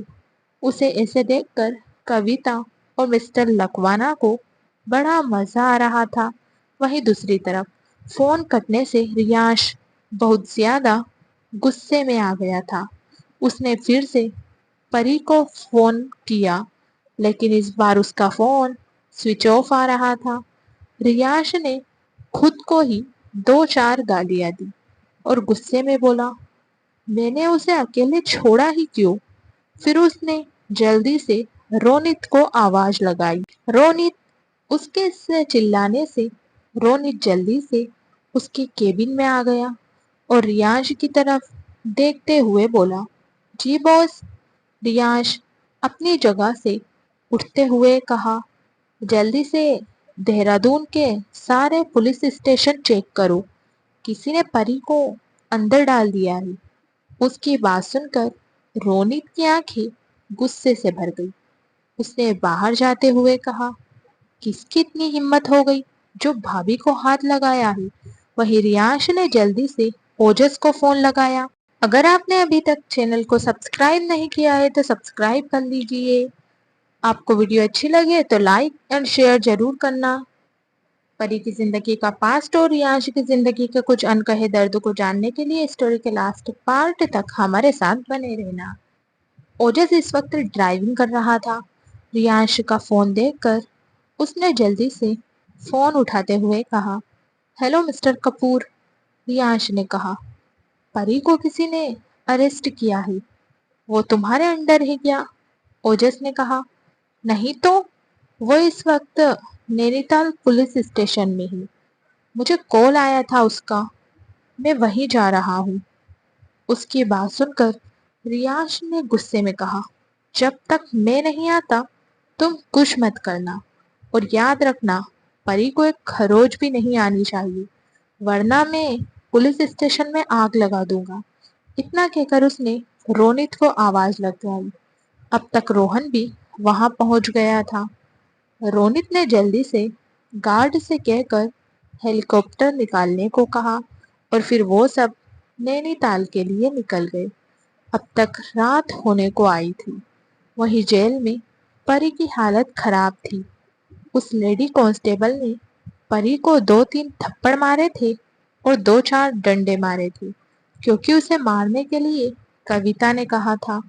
उसे ऐसे देखकर कविता और मिस्टर लकवाना को बड़ा मजा आ रहा था। वहीं दूसरी तरफ फोन कटने से रियांश बहुत ज्यादा गुस्से में आ गया था। उसने फिर से परी को फोन किया, लेकिन इस बार उसका फोन स्विच ऑफ आ रहा था। रियांश ने खुद को ही 2-4 गालियां दी और गुस्से में बोला, मैंने उसे अकेले छोड़ा ही क्यों? फिर उसने जल्दी से रोनित को आवाज लगाई। रोनित! उसके से चिल्लाने से रोनित जल्दी से उसके केबिन में आ गया और रियांश की तरफ देखते हुए बोला, जी बॉस। रियांश अपनी जगह से उठते हुए कहा, जल्दी से देहरादून के सारे पुलिस स्टेशन चेक करो, किसी ने परी को अंदर डाल दिया है। उसकी बात सुनकर रोनित की आंखें गुस्से से भर गई। उसने बाहर जाते हुए कहा, किसकी इतनी हिम्मत हो गई जो भाभी को हाथ लगाया है? वहीं रियांश ने जल्दी से ओजस को फोन लगाया। अगर आपने अभी तक चैनल को सब्सक्राइब नहीं किया है तो सब्सक्राइब कर लीजिए। आपको वीडियो अच्छी लगे तो लाइक एंड शेयर जरूर करना। परी की जिंदगी का पास्ट और रियांश की जिंदगी के कुछ अनकहे दर्द को जानने के लिए स्टोरी के लास्ट पार्ट तक हमारे साथ बने रहना। ओजस इस वक्त ड्राइविंग कर रहा था। रियांश का फोन देखकर उसने जल्दी से फोन उठाते हुए कहा, हेलो मिस्टर कपूर। रियांश ने कहा, परी को किसी ने अरेस्ट किया है, वो तुम्हारे अंडर है क्या? ओजस ने कहा, नहीं तो, वो इस वक्त नैनीताल पुलिस स्टेशन में है। मुझे कॉल आया था उसका, मैं वहीं जा रहा हूँ। उसकी बात सुनकर रियांश ने गुस्से में कहा, जब तक मैं नहीं आता तुम कुछ मत करना, और याद रखना परी को एक खरोच भी नहीं आनी चाहिए, वरना मैं पुलिस स्टेशन में आग लगा दूंगा। इतना कहकर उसने रोनित को आवाज लगाई। अब तक रोहन भी वहां पहुंच गया था। रोनित ने जल्दी से गार्ड से कहकर हेलीकॉप्टर निकालने को कहा और फिर वो सब नैनीताल के लिए निकल गए। अब तक रात होने को आई थी। वहीं जेल में परी की हालत खराब थी। उस लेडी कांस्टेबल ने परी को 2-3 थप्पड़ मारे थे और 2-4 डंडे मारे थे, क्योंकि उसे मारने के लिए कविता ने कहा था।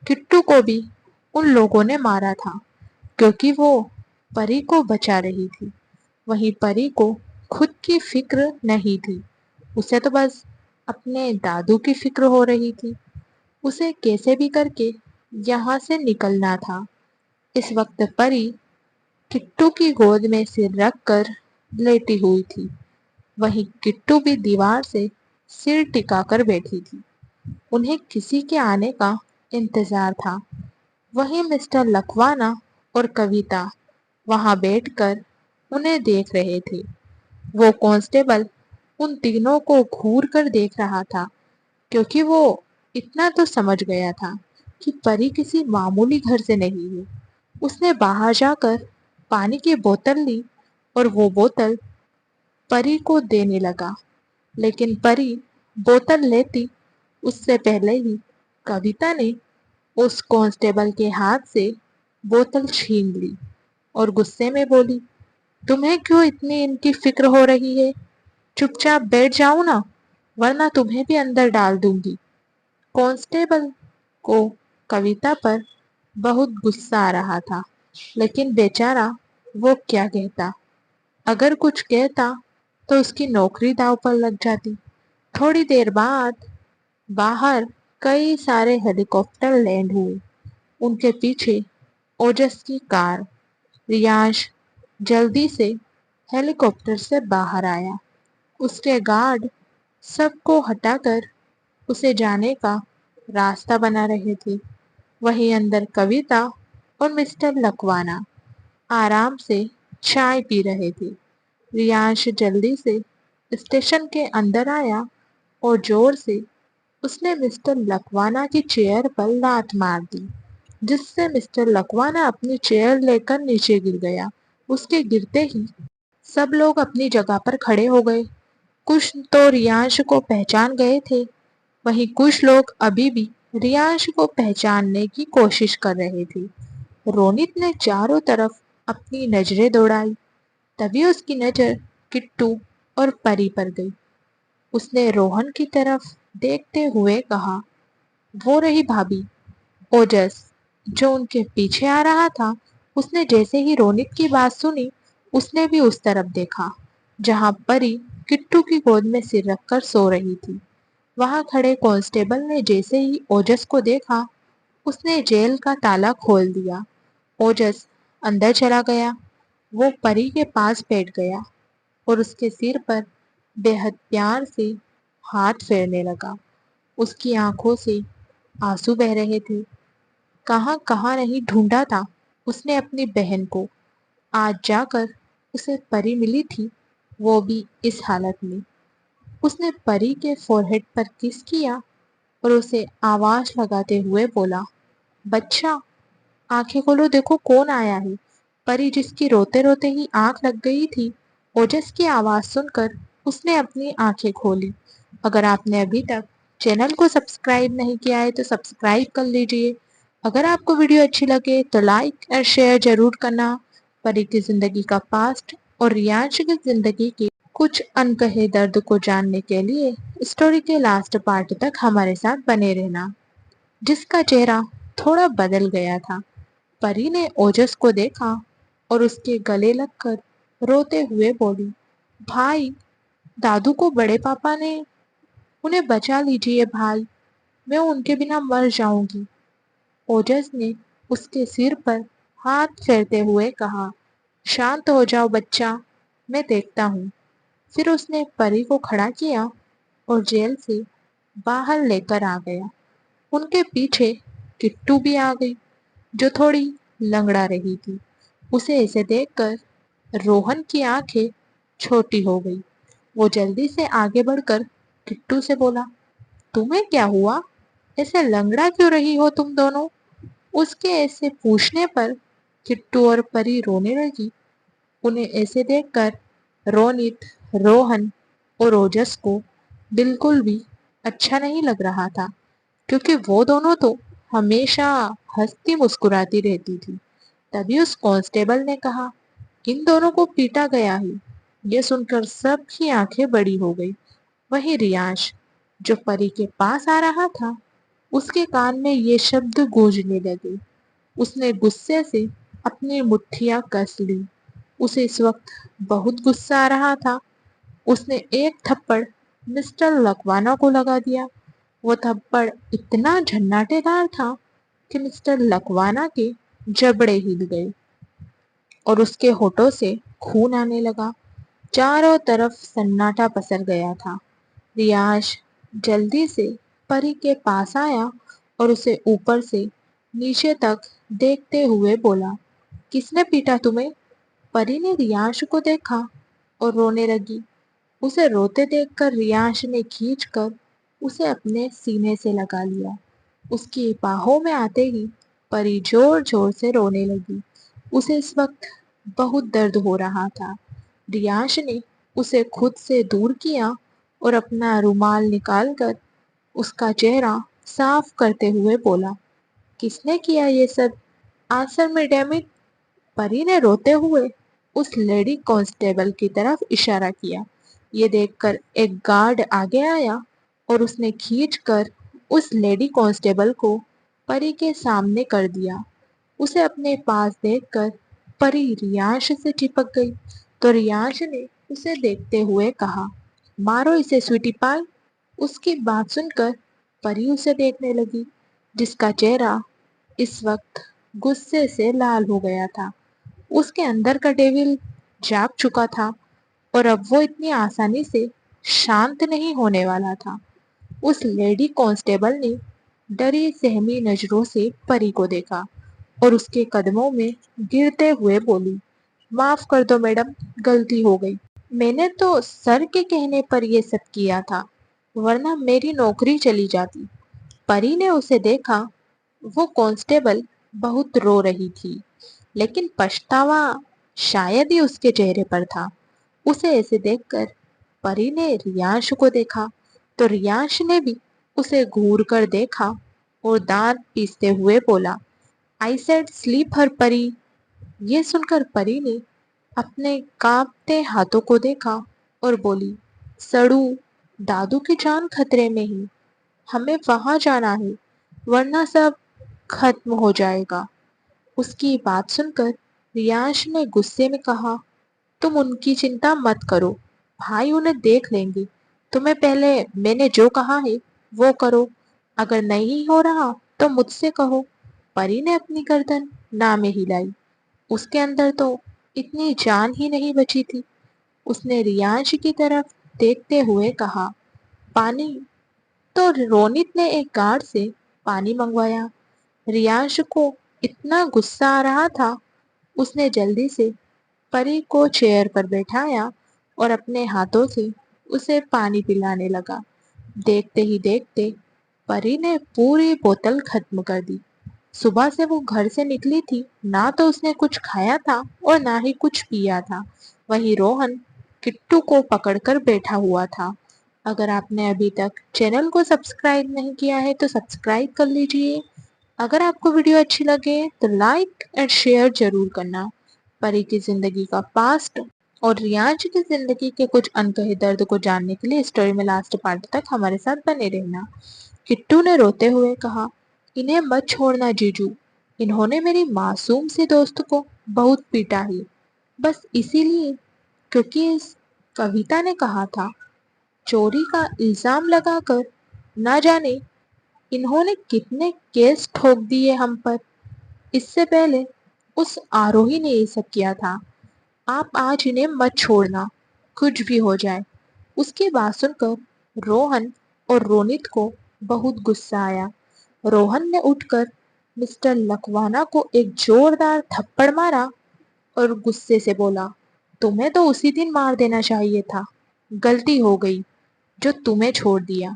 किट्टू को भी उन लोगों ने मारा था, क्योंकि वो परी को बचा रही थी। वहीं परी को खुद की फिक्र नहीं थी, उसे तो बस अपने दादू की फिक्र हो रही थी। उसे कैसे भी करके यहाँ से निकलना था। इस वक्त परी किट्टू की गोद में सिर रखकर लेटी हुई थी। वहीं किट्टू भी दीवार से सिर टिकाकर बैठी थी। उन्हें किसी के आने का इंतजार था। वहीं मिस्टर लखवाना और कविता वहां बैठकर उन्हें देख रहे थे। वो कांस्टेबल उन तीनों को घूर कर देख रहा था, क्योंकि वो इतना तो समझ गया था कि परी किसी मामूली घर से नहीं है। उसने बाहर जाकर पानी की बोतल ली और वो बोतल परी को देने लगा, लेकिन परी बोतल लेती उससे पहले ही कविता ने उस कांस्टेबल के हाथ से बोतल छीन ली और गुस्से में बोली, तुम्हें क्यों इतनी इनकी फिक्र हो रही है? चुपचाप बैठ जाओ ना, वरना तुम्हें भी अंदर डाल दूंगी। कांस्टेबल को कविता पर बहुत गुस्सा आ रहा था, लेकिन बेचारा वो क्या कहता। अगर कुछ कहता तो उसकी नौकरी दांव पर लग जाती। थोड़ी देर बाद बाहर कई सारे हेलीकॉप्टर लैंड हुए। उनके पीछे ओजस की कार। रियांश जल्दी से हेलीकॉप्टर से बाहर आया। उसके गार्ड सबको हटाकर उसे जाने का रास्ता बना रहे थे। वहीं अंदर कविता और मिस्टर लकवाना आराम से चाय पी रहे थे। रियांश जल्दी से स्टेशन के अंदर आया और जोर से उसने मिस्टर लकवाना की चेयर पर लात मार दी, जिससे मिस्टर लकवाना अपनी चेयर लेकर नीचे गिर गया। उसके गिरते ही सब लोग अपनी जगह पर खड़े हो गए। कुछ तो रियांश को पहचान गए थे, वहीं कुछ लोग अभी भी रियांश को पहचानने की कोशिश कर रहे थे। रोनित ने चारों तरफ अपनी नजरें दौड़ाई। तभी उसकी नजर किट्टू और परी पर गई। उसने रोहन की तरफ देखते हुए कहा, वो रही भाभी। ओजस, जो उनके पीछे आ रहा था, उसने जैसे ही रोनित की बात सुनी, उसने भी उस तरफ देखा जहां परी किट्टू की गोद में सिर रखकर सो रही थी। वहां खड़े कांस्टेबल ने जैसे ही ओजस को देखा, उसने जेल का ताला खोल दिया। ओजस अंदर चला गया। वो परी के पास बैठ गया और उसके सिर पर बेहद प्यार से हाथ फेरने लगा। उसकी आंखों से आंसू बह रहे थे। कहाँ कहाँ नहीं ढूंढा था उसने अपनी बहन को। आज जाकर उसे परी मिली थी, वो भी इस हालत में। उसने परी के फोरहेड पर किस किया और उसे आवाज लगाते हुए बोला, बच्चा, आंखें खोलो, देखो कौन आया है। परी, जिसकी रोते रोते ही आंख लग गई थी, ओजस की आवाज सुनकर اس نے اپنی آنکھیں کھولی۔ اگر آپ نے ابھی تک چینل کو سبسکرائب نہیں کیا ہے تو سبسکرائب کر لیجئے۔ اگر آپ کو ویڈیو اچھی لگے تو لائک اور شیئر ضرور کرنا۔ پری کی زندگی کا پاسٹ اور ریانش کی زندگی کے کچھ انکہے درد کو جاننے کے لیے اسٹوری کے لاسٹ پارٹ تک ہمارے ساتھ بنے رہنا۔ جس کا چہرہ تھوڑا بدل گیا تھا، پری نے اوجس کو دیکھا اور اس کے گلے لگ کر روتے ہوئے بولی، بھائی، دادو کو بڑے پاپا نے، انہیں بچا لیجئے بھائی، میں ان کے بنا مر جاؤں گی۔ اوجس نے اس کے سر پر ہاتھ پھیرتے ہوئے کہا، شانت ہو جاؤ بچہ، میں دیکھتا ہوں۔ پھر اس نے پری کو کھڑا کیا اور جیل سے باہر لے کر آ گیا۔ ان کے پیچھے کٹو بھی آ گئی، جو تھوڑی لنگڑا رہی تھی۔ اسے ایسے دیکھ کر روہن کی آنکھیں چھوٹی ہو گئی۔ وہ جلدی سے آگے بڑھ کر کٹو سے بولا، تمہیں کیا ہوا؟ ایسے لنگڑا کیوں رہی ہو تم دونوں؟ اس کے ایسے پوچھنے پر کٹو اور پری رونے لگی۔ انہیں ایسے دیکھ کر رونت، روہن اور اوجس کو بالکل بھی اچھا نہیں لگ رہا تھا، کیونکہ وہ دونوں تو ہمیشہ ہنستی مسکراتی رہتی تھی۔ تبھی اس کانسٹیبل نے کہا، ان دونوں کو پیٹا گیا ہے۔ یہ سن کر سب کی آنکھیں بڑی ہو گئی۔ وہیں ریانش، جو پری کے پاس آ رہا تھا، اس کے کان میں یہ شبد گونجنے لگے۔ اس نے غصے سے اپنی مٹھیاں کس لی۔ اسے اس وقت بہت غصہ آ رہا تھا۔ اس نے ایک تھپڑ مسٹر لکوانا کو لگا دیا۔ وہ تھپڑ اتنا جھناٹے دار تھا کہ مسٹر لکوانا کے جبڑے ہل گئے اور اس کے ہونٹوں سے خون آنے لگا۔ چاروں طرف سناٹا پسر گیا تھا۔ ریانش جلدی سے پری کے پاس آیا اور اسے اوپر سے نیچے تک دیکھتے ہوئے بولا، کس نے پیٹا تمہیں؟ پری نے ریانش کو دیکھا اور رونے لگی۔ اسے روتے دیکھ کر ریانش نے کھینچ کر اسے اپنے سینے سے لگا لیا۔ اس کی باہوں میں آتے ہی پری زور زور سے رونے لگی۔ اسے اس وقت بہت درد ہو رہا تھا۔ ریانش نے اسے خود سے دور کیا اور اپنا رومال نکال کر اس کا چہرہ صاف کرتے ہوئے بولا، کس نے کیا یہ سب؟ Answer me damn it. Pari نے روتے ہوئے اس لیڈی کانسٹیبل کی طرف اشارہ کیا۔ یہ دیکھ کر ایک گارڈ آگے آیا اور اس نے کھینچ کر اس لیڈی کانسٹیبل کو پری کے سامنے کر دیا۔ اسے اپنے پاس دیکھ کر پری ریانش سے چپک گئی تو ریانش نے اسے دیکھتے ہوئے کہا، مارو اسے سویٹی پائی۔ اس کی بات سن کر پری اسے دیکھنے لگی، جس کا چہرہ اس وقت غصے سے لال ہو گیا تھا۔ اس کے اندر کا ڈیول جاگ چکا تھا اور اب وہ اتنی آسانی سے شانت نہیں ہونے والا تھا۔ اس لیڈی کانسٹیبل نے ڈری سہمی نظروں سے پری کو دیکھا اور اس کے قدموں میں گرتے ہوئے بولی، معاف کر دو میڈم، غلطی ہو گئی۔ میں نے تو سر کے کہنے پر یہ سب کیا تھا، ورنہ میری نوکری چلی جاتی۔ پری نے اسے دیکھا۔ وہ کانسٹیبل بہت رو رہی تھی، لیکن پچھتاوا شاید ہی اس کے چہرے پر تھا۔ اسے ایسے دیکھ کر پری نے ریانش کو دیکھا تو ریانش نے بھی اسے گھور کر دیکھا اور دانت پیستے ہوئے بولا، آئی سیڈ سلیپ ہر پری۔ یہ سن کر پری نے اپنے کانپتے ہاتھوں کو دیکھا اور بولی، سڑو، دادو کی جان خطرے میں ہے، ہمیں وہاں جانا ہے، ورنہ سب ختم ہو جائے گا۔ اس کی بات سن کر ریانش نے غصے میں کہا، تم ان کی چنتا مت کرو، بھائی انہیں دیکھ لیں گے، تمہیں پہلے میں نے جو کہا ہے وہ کرو، اگر نہیں ہو رہا تو مجھ سے کہو۔ پری نے اپنی گردن نہ میں ہلائی۔ اس کے اندر تو اتنی جان ہی نہیں بچی تھی۔ اس نے ریانش کی طرف دیکھتے ہوئے کہا، پانی؟ تو رونت نے ایک گارڈ سے پانی منگوایا۔ ریانش کو اتنا غصہ آ رہا تھا، اس نے جلدی سے پری کو چیئر پر بیٹھایا اور اپنے ہاتھوں سے اسے پانی پلانے لگا۔ دیکھتے ہی دیکھتے پری نے پوری بوتل ختم کر دی۔ صبح سے وہ گھر سے نکلی تھی، نہ تو اس نے کچھ کھایا تھا اور نہ ہی کچھ پیا تھا۔ وہیں روہن किट्टू को पकड़कर बैठा हुआ था। अगर आपने अभी तक चैनल को सब्सक्राइब नहीं किया है तो सब्सक्राइब कर लीजिए। अगर आपको वीडियो अच्छी लगे तो लाइक एंड शेयर जरूर करना। परी की जिंदगी का पास्ट और रियांश की जिंदगी के कुछ अनकहे दर्द को जानने के लिए स्टोरी में लास्ट पार्ट तक हमारे साथ बने रहना। किट्टू ने रोते हुए कहा, इन्हें मत छोड़ना जीजू। इन्होंने मेरी मासूम सी दोस्त को बहुत पीटा है, बस इसीलिए क्योंकि इस कविता ने कहा था। चोरी का इल्जाम लगाकर ना जाने इन्होंने कितने केस ठोक दिए हम पर। इससे पहले उस आरोही ने ये सब किया था। आप आज इन्हें मत छोड़ना, कुछ भी हो जाए। उसकी बात सुनकर रोहन और रोनित को बहुत गुस्सा आया। रोहन ने उठकर मिस्टर लकवाना को एक जोरदार थप्पड़ मारा और गुस्से से बोला, तुम्हें तो उसी दिन मार देना चाहिए था। गलती हो गई जो तुम्हें छोड़ दिया।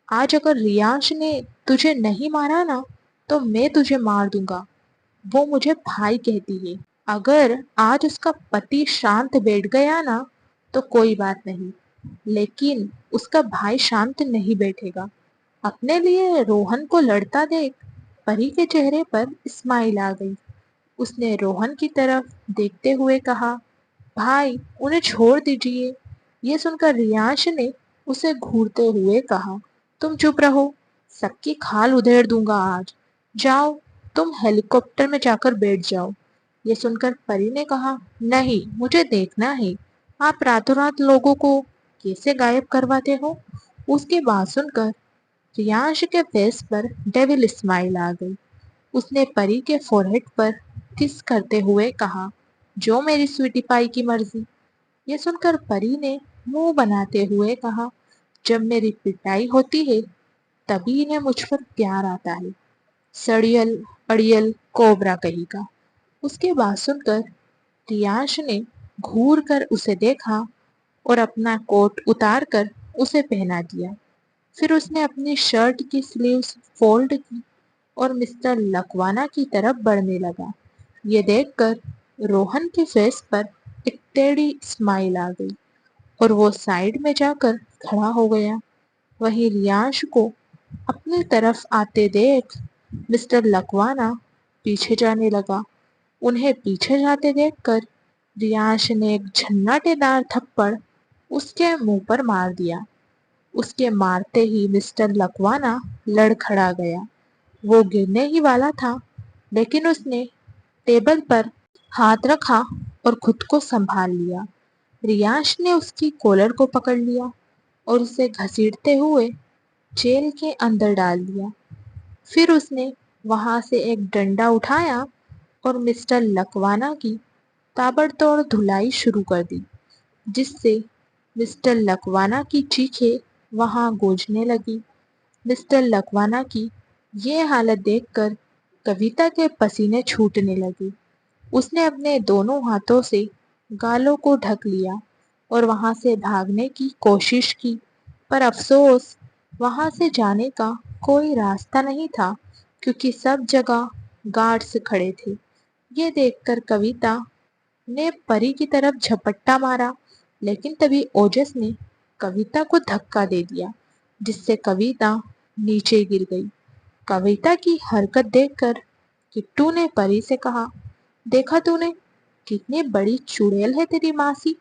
आज अगर रियांश ने तुझे नहीं मारा ना तो मैं तुझे मार दूंगा। वो मुझे भाई कहती है। अगर आज उसका पति शांत बैठ गया ना तो कोई बात नहीं, लेकिन उसका भाई शांत नहीं बैठेगा। अपने लिए रोहन को लड़ता देख परी के चेहरे पर स्माइल आ गई। उसने रोहन की तरफ देखते हुए कहा, भाई उन्हें छोड़ दीजिए। ये सुनकर रियांश ने उसे घूरते हुए कहा, तुम चुप रहो, सबकी खाल उधेड़ दूंगा आज। जाओ, तुम हेलीकॉप्टर में जाकर बैठ जाओ। ये सुनकर परी ने कहा, नहीं मुझे देखना है, आप रातों रात लोगों को कैसे गायब करवाते हो। उसकी बात सुनकर रियांश के फेस पर डेविल स्माइल आ गई। उसने परी के फोरहेड पर किस करते हुए कहा, जो मेरी स्वीटी पाई की मर्जी। ये सुनकर परी ने मुंह बनाते हुए कहा, जब मेरी पिटाई होती है तभी इन्हें मुझ पर प्यार आता है। सड़ियल अड़ियल कोबरा कहेगा। उसके बाद सुनकर रियांश ने घूर कर उसे देखा और अपना कोट उतार कर उसे पहना दिया। फिर उसने अपनी शर्ट की स्लीव्स फोल्ड की और मिस्टर लकवाना की तरफ बढ़ने लगा। ये देखकर रोहन के फेस पर एक टेढ़ी स्माइल आ गई और वो साइड में जाकर खड़ा हो गया। वहीं रियांश को अपनी तरफ आते देख मिस्टर लकवाना पीछे जाने लगा। उन्हें पीछे जाते देखकर रियांश ने एक झन्नाटेदार थप्पड़ उसके मुंह पर मार दिया। उसके मारते ही मिस्टर लकवाना लड़खड़ा गया। वो गिरने ही वाला था, लेकिन उसने टेबल पर हाथ रखा और खुद को संभाल लिया। रियांश ने उसकी कॉलर को पकड़ लिया और उसे घसीटते हुए जेल के अंदर डाल दिया। फिर उसने वहां से एक डंडा उठाया और मिस्टर लकवाना की ताबड़तोड़ धुलाई शुरू कर दी, जिससे मिस्टर लकवाना की चीखें वहां गूंजने लगी। मिस्टर लकवाना की ये हालत देखकर कविता के पसीने छूटने लगे। उसने अपने दोनों हाथों से गालों को ढक लिया और वहां से भागने की कोशिश की, पर अफसोस वहां से जाने का कोई रास्ता नहीं था, क्योंकि सब जगह गार्ड्स खड़े थे। ये देखकर कविता ने परी की तरफ झपट्टा मारा, लेकिन तभी ओजस ने कविता को धक्का दे दिया, जिससे कविता नीचे गिर गई। कविता की हरकत देखकर किट्टू ने परी से कहा, देखा तूने, कितनी बड़ी चुड़ैल है तेरी मासी।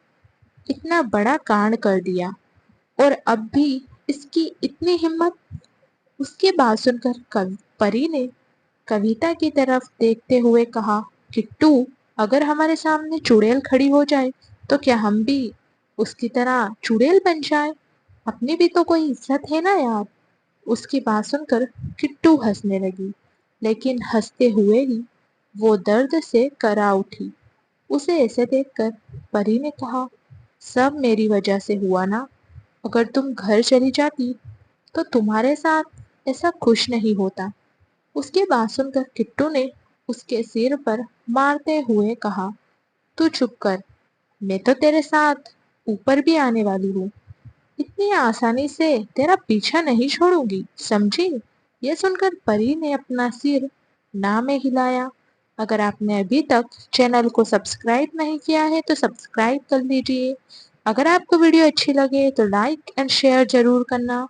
इतना बड़ा कांड कर दिया और अब भी इसकी इतनी हिम्मत। उसकी बात सुनकर परी ने कविता की तरफ देखते हुए कहा, किट्टू, अगर हमारे सामने चुड़ैल खड़ी हो जाए तो क्या हम भी उसकी तरह चुड़ैल बन जाए। अपनी भी तो कोई इज्जत है ना यार। उसकी बात सुनकर किट्टू हंसने लगी, लेकिन हंसते हुए ही वो दर्द से करा उठी। उसे ऐसे देखकर परी ने कहा, सब मेरी वजह से हुआ ना। अगर तुम घर चली जाती तो तुम्हारे साथ ऐसा खुश नहीं होता। उसकी बात सुनकर किट्टू ने उसके सिर पर मारते हुए कहा, तू चुप कर, मैं तो तेरे साथ ऊपर भी आने वाली हूँ। इतनी आसानी से तेरा पीछा नहीं छोड़ूंगी, समझी। ये सुनकर परी ने अपना सिर ना में हिलाया। अगर आपने अभी तक चैनल को सब्सक्राइब नहीं किया है तो सब्सक्राइब कर लीजिए। اگر آپ کو ویڈیو اچھی لگے تو لائک اینڈ شیئر ضرور کرنا۔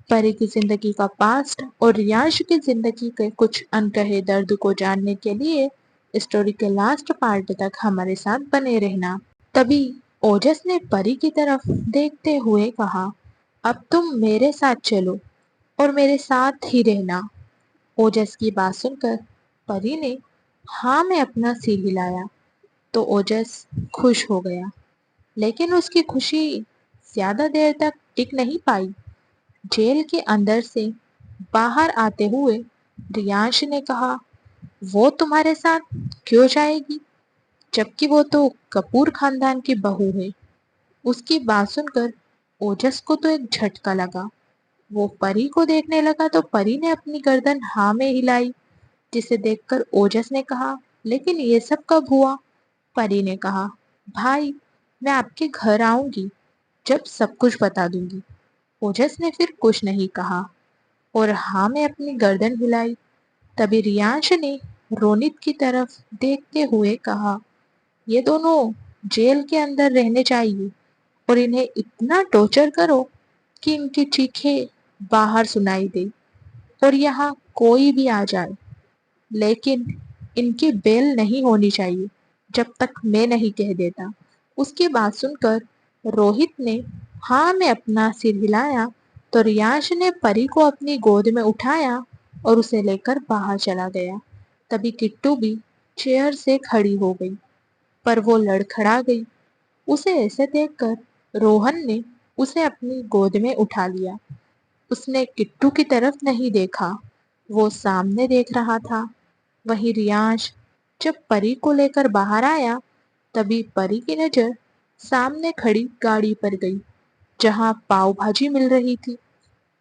پری کی زندگی کا پاسٹ اور ریانش کی زندگی کے کچھ انکہے درد کو جاننے کے لیے اسٹوری کے لاسٹ پارٹ تک ہمارے ساتھ بنے رہنا۔ تبھی اوجس نے پری کی طرف دیکھتے ہوئے کہا، اب تم میرے ساتھ چلو اور میرے ساتھ ہی رہنا۔ اوجس کی بات سن کر پری نے ہاں میں اپنا سر ہلایا تو اوجس خوش ہو گیا، لیکن اس کی خوشی زیادہ دیر تک ٹک نہیں پائی۔ جیل کے اندر سے باہر آتے ہوئے ریانش نے کہا، وہ تمہارے ساتھ کیوں جائے گی جبکہ وہ تو کپور خاندان کی بہو ہے؟ اس کی بات سن کر اوجس کو تو ایک جھٹکا لگا۔ وہ پری کو دیکھنے لگا تو پری نے اپنی گردن ہاں میں ہلائی، جسے دیکھ کر اوجس نے کہا، لیکن یہ سب کب ہوا؟ پری نے کہا، بھائی میں آپ کے گھر آؤں گی جب سب کچھ بتا دوں گی۔ اوجس نے پھر کچھ نہیں کہا اور ہاں میں اپنی گردن ہلائی۔ تبھی ریانش نے رونت کی طرف دیکھتے ہوئے کہا، یہ دونوں جیل کے اندر رہنے چاہیے اور انہیں اتنا ٹارچر کرو کہ ان کی چیخیں باہر سنائی دے اور یہاں کوئی بھی آ جائے، لیکن ان کی بیل نہیں ہونی چاہیے جب تک میں نہیں کہہ دیتا۔ اس کی بات سن کر روہت نے ہاں میں اپنا سر ہلایا تو ریانش نے پری کو اپنی گود میں اٹھایا اور اسے لے کر باہر چلا گیا۔ تبھی کٹو بھی چیئر سے کھڑی ہو گئی، پر وہ لڑکھڑا گئی۔ اسے ایسے دیکھ کر روہن نے اسے اپنی گود میں اٹھا لیا۔ اس نے کٹو کی طرف نہیں دیکھا، وہ سامنے دیکھ رہا تھا۔ وہیں ریانش جب پری کو لے کر باہر آیا تبھی پری کی نظر سامنے کھڑی گاڑی پر گئی جہاں پاؤ بھاجی مل رہی تھی۔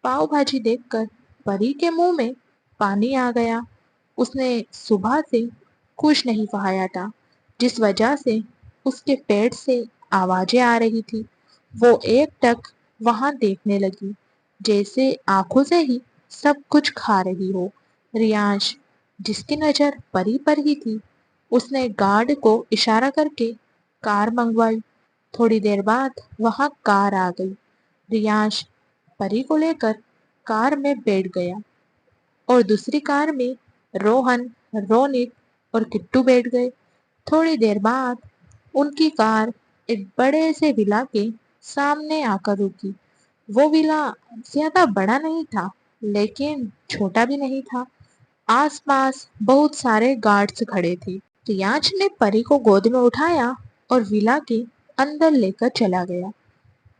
پاؤ بھاجی دیکھ کر پری کے منہ میں پانی آ گیا۔ اس نے صبح سے کچھ نہیں کھایا تھا، جس وجہ سے اس کے پیٹ سے آوازیں آ رہی تھی۔ وہ ایک ٹک وہاں دیکھنے لگی جیسے آنکھوں سے ہی سب کچھ کھا رہی ہو۔ ریانش جس کی نظر پری پر ہی تھی، اس نے گارڈ کو اشارہ کر کے کار منگوائی۔ تھوڑی دیر بعد وہاں کار آ گئی۔ ریانش پری کو لے کر کار میں بیٹھ گیا اور دوسری کار میں روہن، رونت اور کٹو بیٹھ گئے۔ تھوڑی دیر بعد ان کی کار ایک بڑے سے ولا کے سامنے آ کر رکی۔ وہ ولا زیادہ بڑا نہیں تھا لیکن چھوٹا بھی نہیں تھا۔ آس پاس بہت سارے گارڈز کھڑے تھے۔ ریانش نے پری کو گود میں اٹھایا اور ولا کے اندر لے کر چلا گیا۔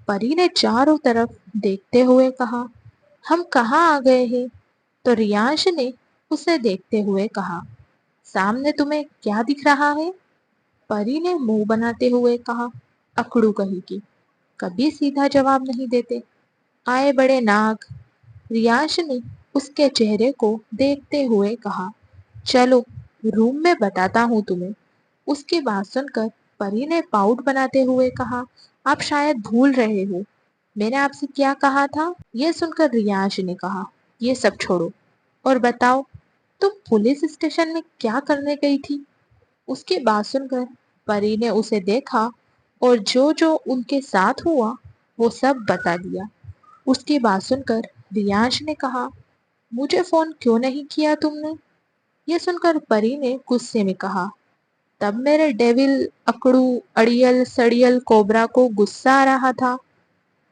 پری نے چاروں طرف دیکھتے ہوئے کہا، ہم کہاں آ گئے ہیں؟ تو ریانش نے اسے دیکھتے ہوئے کہا، سامنے تمہیں کیا دکھ رہا ہے؟ پری نے منہ بناتے ہوئے کہا، اکڑو کہیں کی، کبھی سیدھا جواب نہیں دیتے، آئے بڑے ناگ۔ ریانش نے اس کے چہرے کو دیکھتے ہوئے کہا، چلو روم میں بتاتا ہوں تمہیں۔ اس کی بات سن کر پری نے پاؤٹ بناتے ہوئے کہا، آپ شاید بھول رہے ہو میں نے آپ سے کیا کہا تھا۔ یہ سن کر ریانش نے کہا، یہ سب چھوڑو اور بتاؤ تم پولیس اسٹیشن میں کیا کرنے گئی تھی؟ اس کی بات سن کر پری نے اسے دیکھا اور جو جو ان کے ساتھ ہوا وہ سب بتا دیا۔ اس کی بات سن کر ریانش نے کہا، مجھے فون کیوں نہیں کیا تم نے؟ یہ سن کر پری نے غصے میں کہا، تب میرے ڈیول اکڑو اڑیل سڑیل کوبرا کو غصہ آ رہا تھا،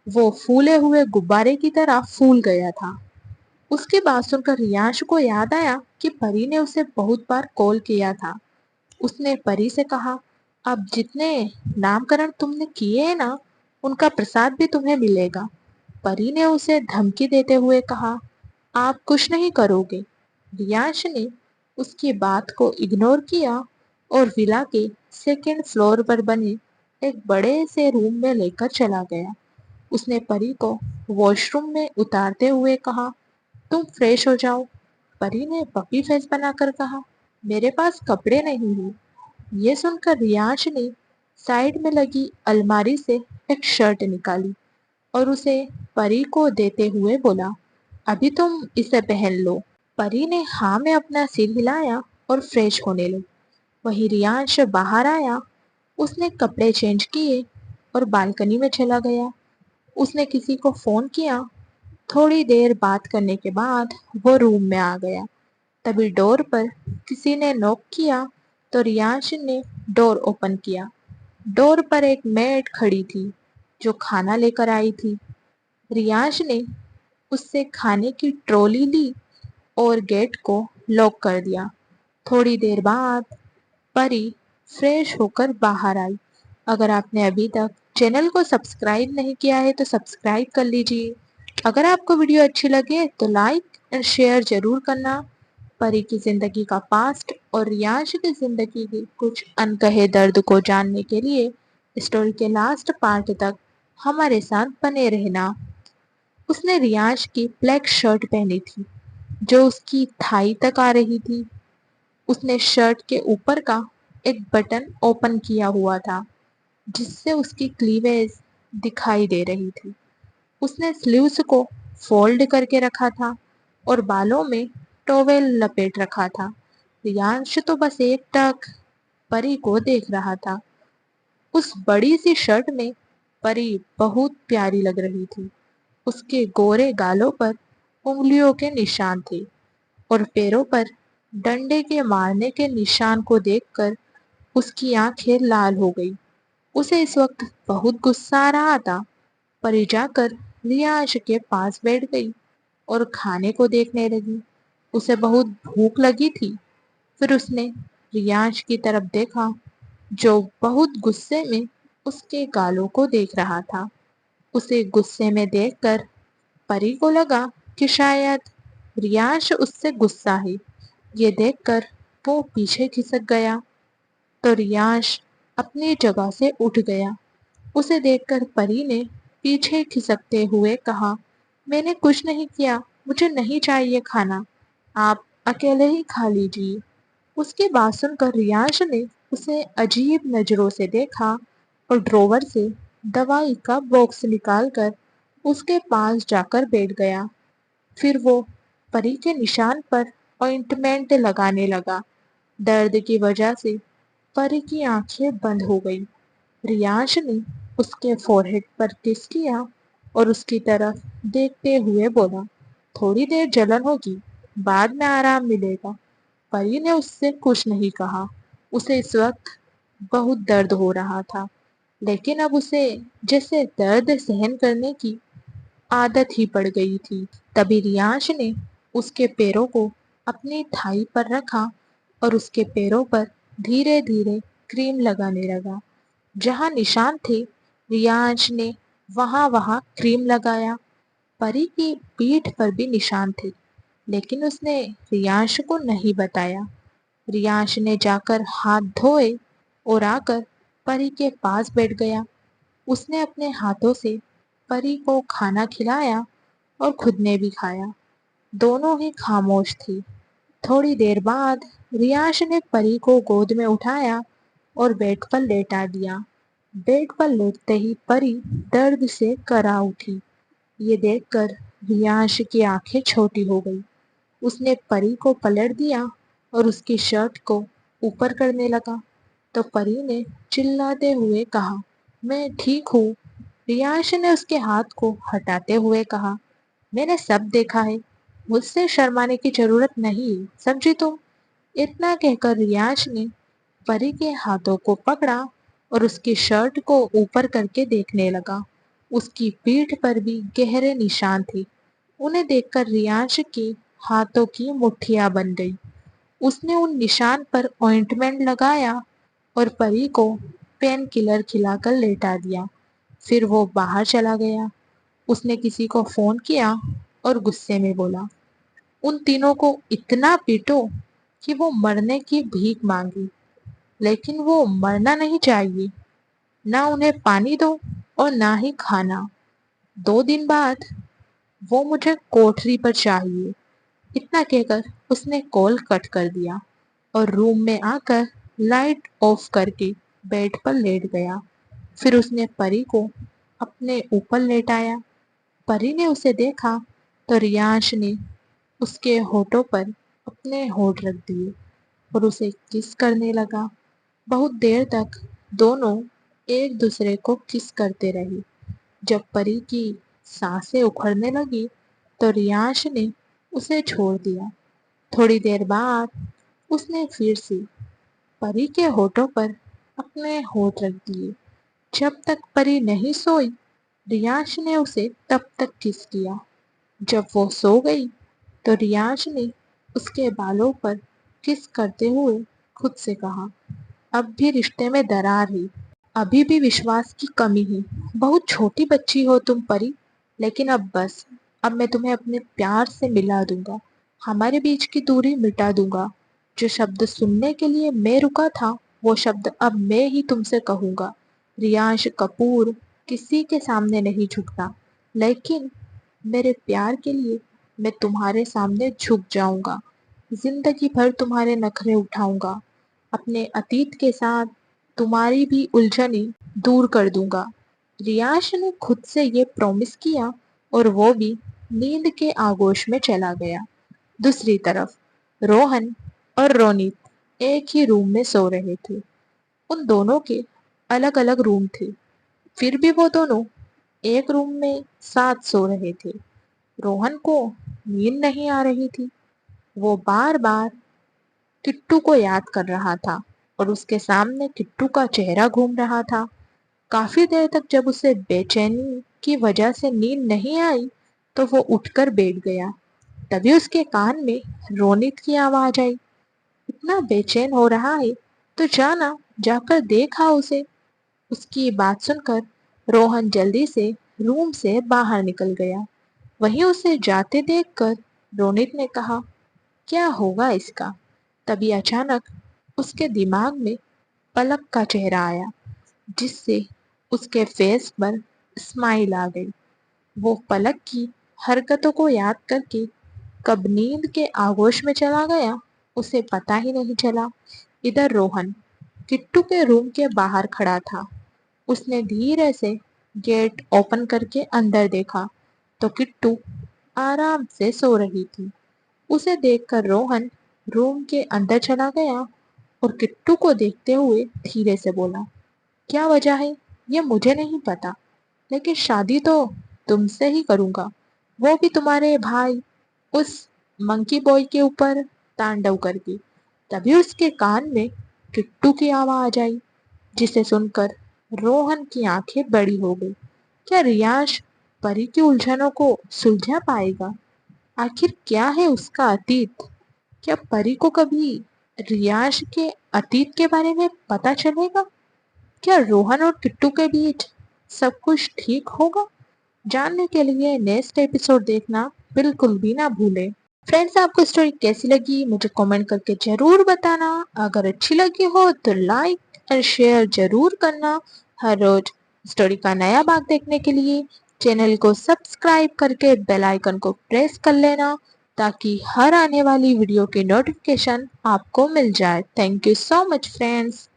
وہ پھولے ہوئے غبارے کی طرح پھول گیا تھا۔ اس کی بات سن کر ریانش کو یاد آیا کہ پری نے اسے بہت بار کال کیا تھا۔ اس نے پری سے کہا، اب جتنے نام کرن تم نے کیے ہیں نا ان کا پرساد بھی تمہیں ملے گا۔ پری نے اسے دھمکی دیتے ہوئے کہا، آپ کچھ نہیں کرو گے۔ ریانش نے اس کی بات کو اگنور کیا اور ولا کے سیکنڈ فلور پر بنے ایک بڑے سے روم میں لے کر چلا گیا۔ اس نے پری کو واش روم میں اتارتے ہوئے کہا، تم فریش ہو جاؤ۔ پری نے پپی فیس بنا کر کہا، میرے پاس کپڑے نہیں ہیں۔ یہ سن کر ریانش نے سائڈ میں لگی الماری سے ایک شرٹ نکالی اور اسے پری کو دیتے ہوئے بولا، ابھی تم اسے پہن لو۔ پری نے ہاں میں اپنا سر ہلایا اور فریش ہونے لگی۔ وہیں ریانش باہر آیا، اس نے کپڑے چینج کیے اور بالکنی میں چلا گیا۔ اس نے کسی کو فون کیا۔ تھوڑی دیر بات کرنے کے بعد وہ روم میں آ گیا۔ تبھی ڈور پر کسی نے نوک کیا تو ریانش نے ڈور اوپن کیا۔ ڈور پر ایک میڈ کھڑی تھی جو کھانا لے کر آئی تھی۔ ریانش نے اس سے کھانے کی ٹرولی لی اور گیٹ کو لاک کر دیا۔ تھوڑی دیر بعد پری فریش ہو کر باہر آئی۔ اگر آپ نے ابھی تک چینل کو سبسکرائب نہیں کیا ہے تو سبسکرائب کر لیجیے۔ اگر آپ کو ویڈیو اچھی لگے تو لائک اور شیئر ضرور کرنا۔ پری کی زندگی کا پاسٹ اور ریانش کی زندگی کے کچھ انکہے درد کو جاننے کے لیے اسٹوری کے لاسٹ پارٹ تک ہمارے ساتھ بنے رہنا۔ اس نے ریانش کی بلیک شرٹ پہنی تھی جو اس کی تھائی تک آ رہی تھی۔ اس نے شرٹ کے اوپر کا ایک بٹن اوپن کیا ہوا تھا جس سے اس کی کلیویج دکھائی دے رہی تھی۔ اس نے سلیوز کو فولڈ کر کے رکھا تھا اور بالوں میں ٹاویل لپیٹ رکھا تھا۔ ریانش تو بس ایک ٹک پری کو دیکھ رہا تھا۔ اس بڑی سی شرٹ میں پری بہت پیاری لگ رہی تھی۔ اس کے گورے گالوں پر انگلیوں کے نشان تھے اور پیروں پر ڈنڈے کے مارنے کے نشان کو دیکھ کر اس کی آنکھیں لال ہو گئی۔ اسے اس وقت بہت غصہ آ رہا تھا۔ پری جا کر ریانش کے پاس بیٹھ گئی اور کھانے کو دیکھنے لگی۔ اسے بہت بھوک لگی تھی۔ پھر اس نے ریانش کی طرف دیکھا جو بہت غصے میں اس کے گالوں کو دیکھ رہا تھا۔ اسے غصے میں دیکھ کر پری کو لگا کہ شاید ریانش اس سے غصہ ہے۔ یہ دیکھ کر وہ پیچھے کھسک گیا تو ریانش اپنی جگہ سے اٹھ گیا۔ اسے دیکھ کر پری نے پیچھے کھسکتے ہوئے کہا، میں نے کچھ نہیں کیا، مجھے نہیں چاہیے کھانا، آپ اکیلے ہی کھا لیجیے۔ اس کی بات سن کر ریانش نے اسے عجیب نظروں سے دیکھا اور ڈراور سے دوائی کا باکس نکال کر اس کے پاس جا کر بیٹھ گیا۔ پھر وہ پری کے نشان پر آئنٹمنٹ لگانے لگا۔ درد کی وجہ سے پری کی آنکھیں بند ہو گئی۔ ریانش نے اس کے فورہیڈ پر کس کیا اور اس کی طرف دیکھتے ہوئے بولا، تھوڑی دیر جلن ہوگی، بعد میں آرام ملے گا۔ پری نے اس سے کچھ نہیں کہا۔ اسے اس وقت بہت درد ہو رہا تھا لیکن اب اسے جیسے درد سہن کرنے کی عادت ہی پڑ گئی تھی۔ تبھی ریانش نے اس کے پیروں کو اپنی تھائی پر رکھا اور اس کے پیروں پر دھیرے دھیرے کریم لگانے لگا۔ جہاں نشان تھے ریانش نے وہاں کریم لگایا۔ پری کی پیٹھ پر بھی نشان تھے لیکن اس نے ریانش کو نہیں بتایا۔ ریانش نے جا کر ہاتھ دھوئے اور آ کر پری کے پاس بیٹھ گیا۔ اس نے اپنے ہاتھوں سے پری کو کھانا کھلایا اور خود نے بھی کھایا۔ دونوں ہی خاموش تھی۔ تھوڑی دیر بعد ریانش نے پری کو گود میں اٹھایا اور بیڈ پر لیٹا دیا۔ بیڈ پر لیٹتے ہی پری درد سے کرا اٹھی۔ یہ دیکھ کر ریانش کی آنکھیں چھوٹی ہو گئی۔ اس نے پری کو پلٹ دیا اور اس کی شرٹ کو اوپر کرنے لگا تو پری نے چلاتے ہوئے کہا، میں ٹھیک ہوں۔ ریانش نے اس کے ہاتھ کو ہٹاتے ہوئے کہا، میں نے سب دیکھا ہے، مجھ سے شرمانے کی ضرورت نہیں، سمجھی تم؟ اتنا کہہ کر ریانش نے پری کے ہاتھوں کو پکڑا اور اس کی شرٹ کو اوپر کر کے دیکھنے لگا۔ اس کی پیٹھ پر بھی گہرے نشان تھے۔ انہیں دیکھ کر ریانش کے ہاتھوں کی مٹھیاں بن گئی۔ اس نے ان نشان پر آئنٹمنٹ لگایا اور پری کو پین کلر کھلا کر لیٹا دیا۔ پھر وہ باہر چلا گیا۔ اس نے کسی کو فون کیا اور غصے میں بولا، ان تینوں کو اتنا پیٹو کہ وہ مرنے کی بھیک مانگی، لیکن وہ مرنا نہیں چاہیے، نہ انہیں پانی دو اور نہ ہی کھانا۔ 2 دن بعد وہ مجھے کوٹھری پر چاہیے۔ اتنا کہہ کر اس نے کال کٹ کر دیا اور روم میں آ کر لائٹ آف کر کے بیڈ پر لیٹ گیا۔ پھر اس نے پری کو اپنے اوپر لیٹایا۔ پری نے اسے دیکھا تو ریانش نے اس کے ہونٹوں پر اپنے ہونٹ رکھ دیے اور اسے کس کرنے لگا۔ بہت دیر تک دونوں एक दूसरे को किस करते रहे। जब परी की सांसें उखड़ने लगी तो रियांश ने उसे छोड़ दिया। थोड़ी देर बाद उसने फिर से परी के होठों पर अपने होठ रख दिए। जब तक परी नहीं सोई रियांश ने उसे तब तक किस किया। जब वो सो गई तो रियांश ने उसके बालों पर किस करते हुए खुद से कहा, अब भी रिश्ते में दरार है, अभी भी विश्वास की कमी है। बहुत छोटी बच्ची हो तुम परी, लेकिन अब बस, अब मैं तुम्हें अपने प्यार से मिला दूंगा, हमारे बीच की दूरी मिटा दूंगा। जो शब्द सुनने के लिए मैं रुका था वो शब्द अब मैं ही तुमसे कहूंगा। रियांश कपूर किसी के सामने नहीं झुकता, लेकिन मेरे प्यार के लिए मैं तुम्हारे सामने झुक जाऊंगा। जिंदगी भर तुम्हारे नखरे उठाऊंगा, अपने अतीत के साथ तुम्हारी भी उलझने दूर कर दूंगा। रियांश ने खुद से ये प्रॉमिस किया और वो भी नींद के आगोश में चला गया। दूसरी तरफ रोहन और रोनित एक ही रूम में सो रहे थे। उन दोनों के अलग अलग रूम थे, फिर भी वो दोनों एक रूम में साथ सो रहे थे। रोहन को नींद नहीं आ रही थी। वो बार बार किट्टू को याद कर रहा था और उसके सामने किट्टू का चेहरा घूम रहा था। काफी देर तक जब उसे बेचैनी की वजह से नींद नहीं आई तो वो उठकर बैठ गया। तभी उसके कान में रोनित की आवाज आई, इतना बेचैन हो रहा है तो जाना, जाकर देखा उसे। उसकी बात सुनकर रोहन जल्दी से रूम से बाहर निकल गया। वहीं उसे जाते देखकर रोनित ने कहा, क्या होगा इसका। तभी अचानक उसके दिमाग में पलक का चेहरा आया, जिससे उसके फेस पर स्माइल आ गई। वो पलक की हरकतों को याद करके कब नींद के आगोश में चला गया उसे पता ही नहीं चला। इधर रोहन किट्टू के रूम के बाहर खड़ा था। उसने धीरे से गेट ओपन करके अंदर देखा तो किट्टू आराम से सो रही थी। उसे देखकर रोहन रूम के अंदर चला गया और किट्टू को देखते हुए धीरे से बोला, क्या वजह है ये मुझे नहीं पता, लेकिन शादी तो तुमसे ही करूंगा, वो भी तुम्हारे भाई उस मंकी बॉय के ऊपर तांडव करके। तभी उसके कान में किट्टू की आवाज आई, जिसे सुनकर रोहन की आंखें बड़ी हो गई। क्या रियांश परी की उलझनों को सुलझा पाएगा? आखिर क्या है उसका अतीत? क्या परी को कभी रियांश के अतीत के बारे में पता चलेगा? क्या रोहन और किट्टू के बीच सब कुछ ठीक होगा? जानने के लिए नेक्स्ट एपिसोड देखना बिल्कुल भी ना भूलें। फ्रेंड्स, आपको स्टोरी कैसी लगी मुझे कमेंट करके जरूर बताना। अगर अच्छी लगी हो तो लाइक और शेयर जरूर करना। हर रोज स्टोरी का नया भाग देखने के लिए चैनल को सब्सक्राइब करके बेल आइकन को प्रेस कर लेना, ताकि हर आने वाली वीडियो की नोटिफिकेशन आपको मिल जाए। Thank you so much friends.